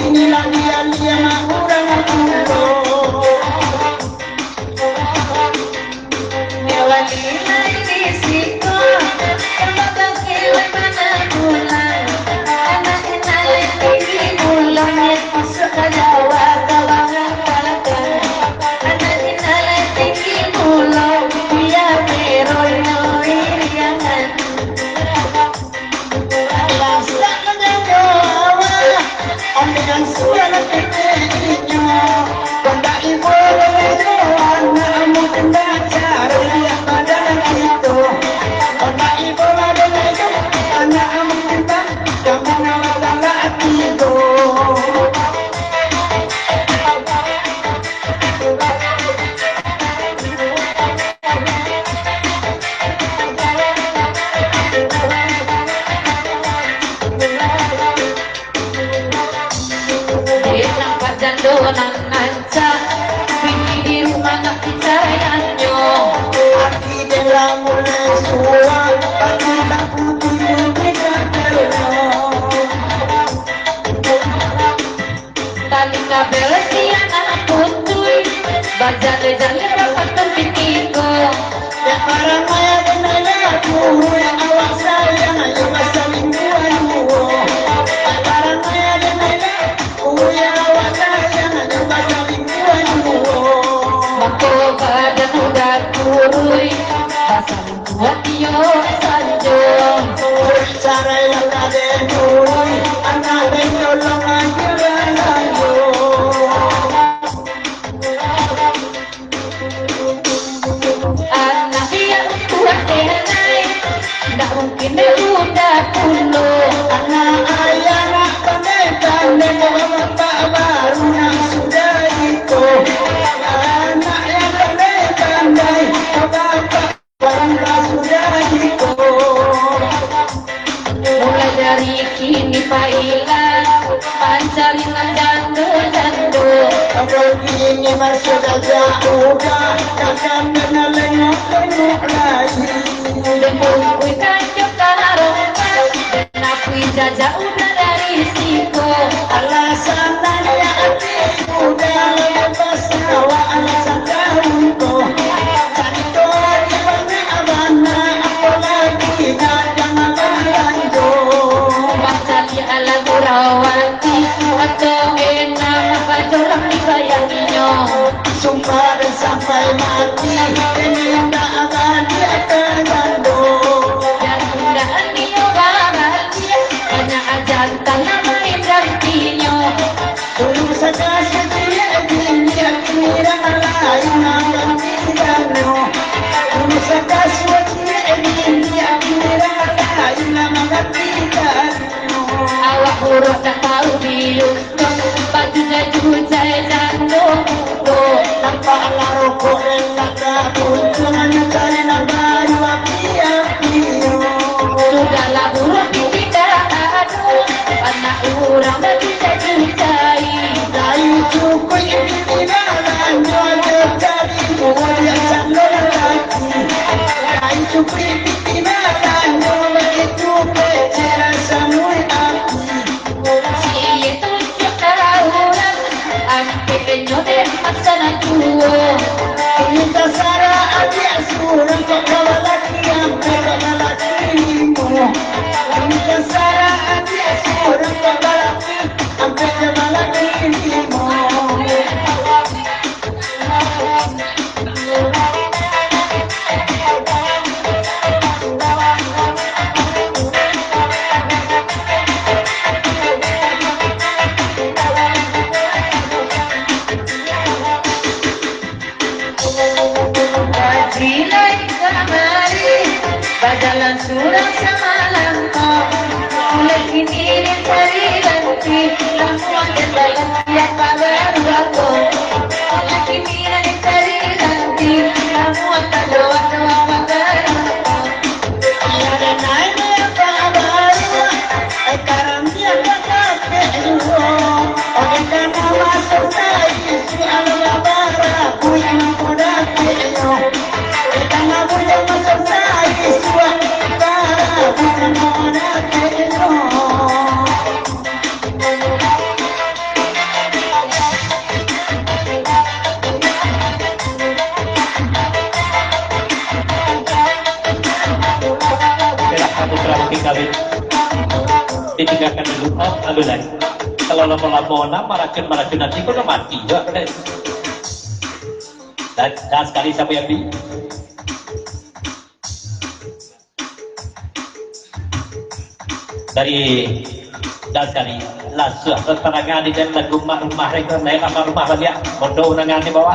Inilah dia kurang aku. Sumpah dan sampai mati ini tak akan diakan. curang semalam kau mulai kini cari ganti semua jembatan yang baru aku mulai kini cari ganti semua terdoa doa baru Ada naik kabar, sekarang dia kakak kedua. Oleh karena masuk tadi si Alabara, punya muda kedua. Oleh karena punya masuk tadi si Alabara, punya muda kedua. Kira kamu berarti kali ditinggalkan dulu, lalu lagi. Kalau lama-lama maracun nanti kau udah mati juga kan? Dan sekali siapa yang di? Dari dan sekali lasu tenaga di dalam rumah mereka naik rumah dia bodoh nangan di bawah.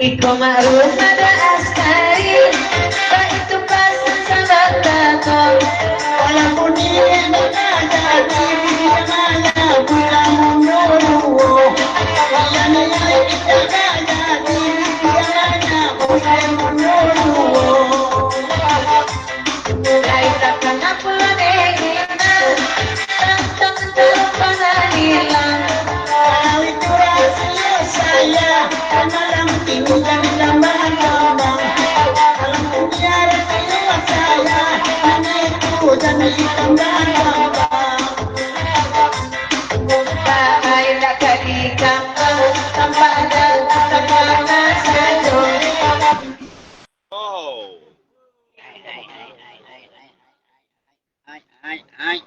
Iko ma'ruf ada askari, tak itu pasang sahabat takut. Walaupun dia tak jadi dia mana pula mundur. Walaupun dia tak jadi dia mana pula mundur. Lai takkan apa dehina, tantang terpanah hilang. Kalau itu rahasia saya, malam tinggal lambang-lambang. Kalau dia rahasia saya, hanya itu jadi lambang-lambang. Bahaya tak kadikan, tanpa ada tanpa saja. Oh. Ai.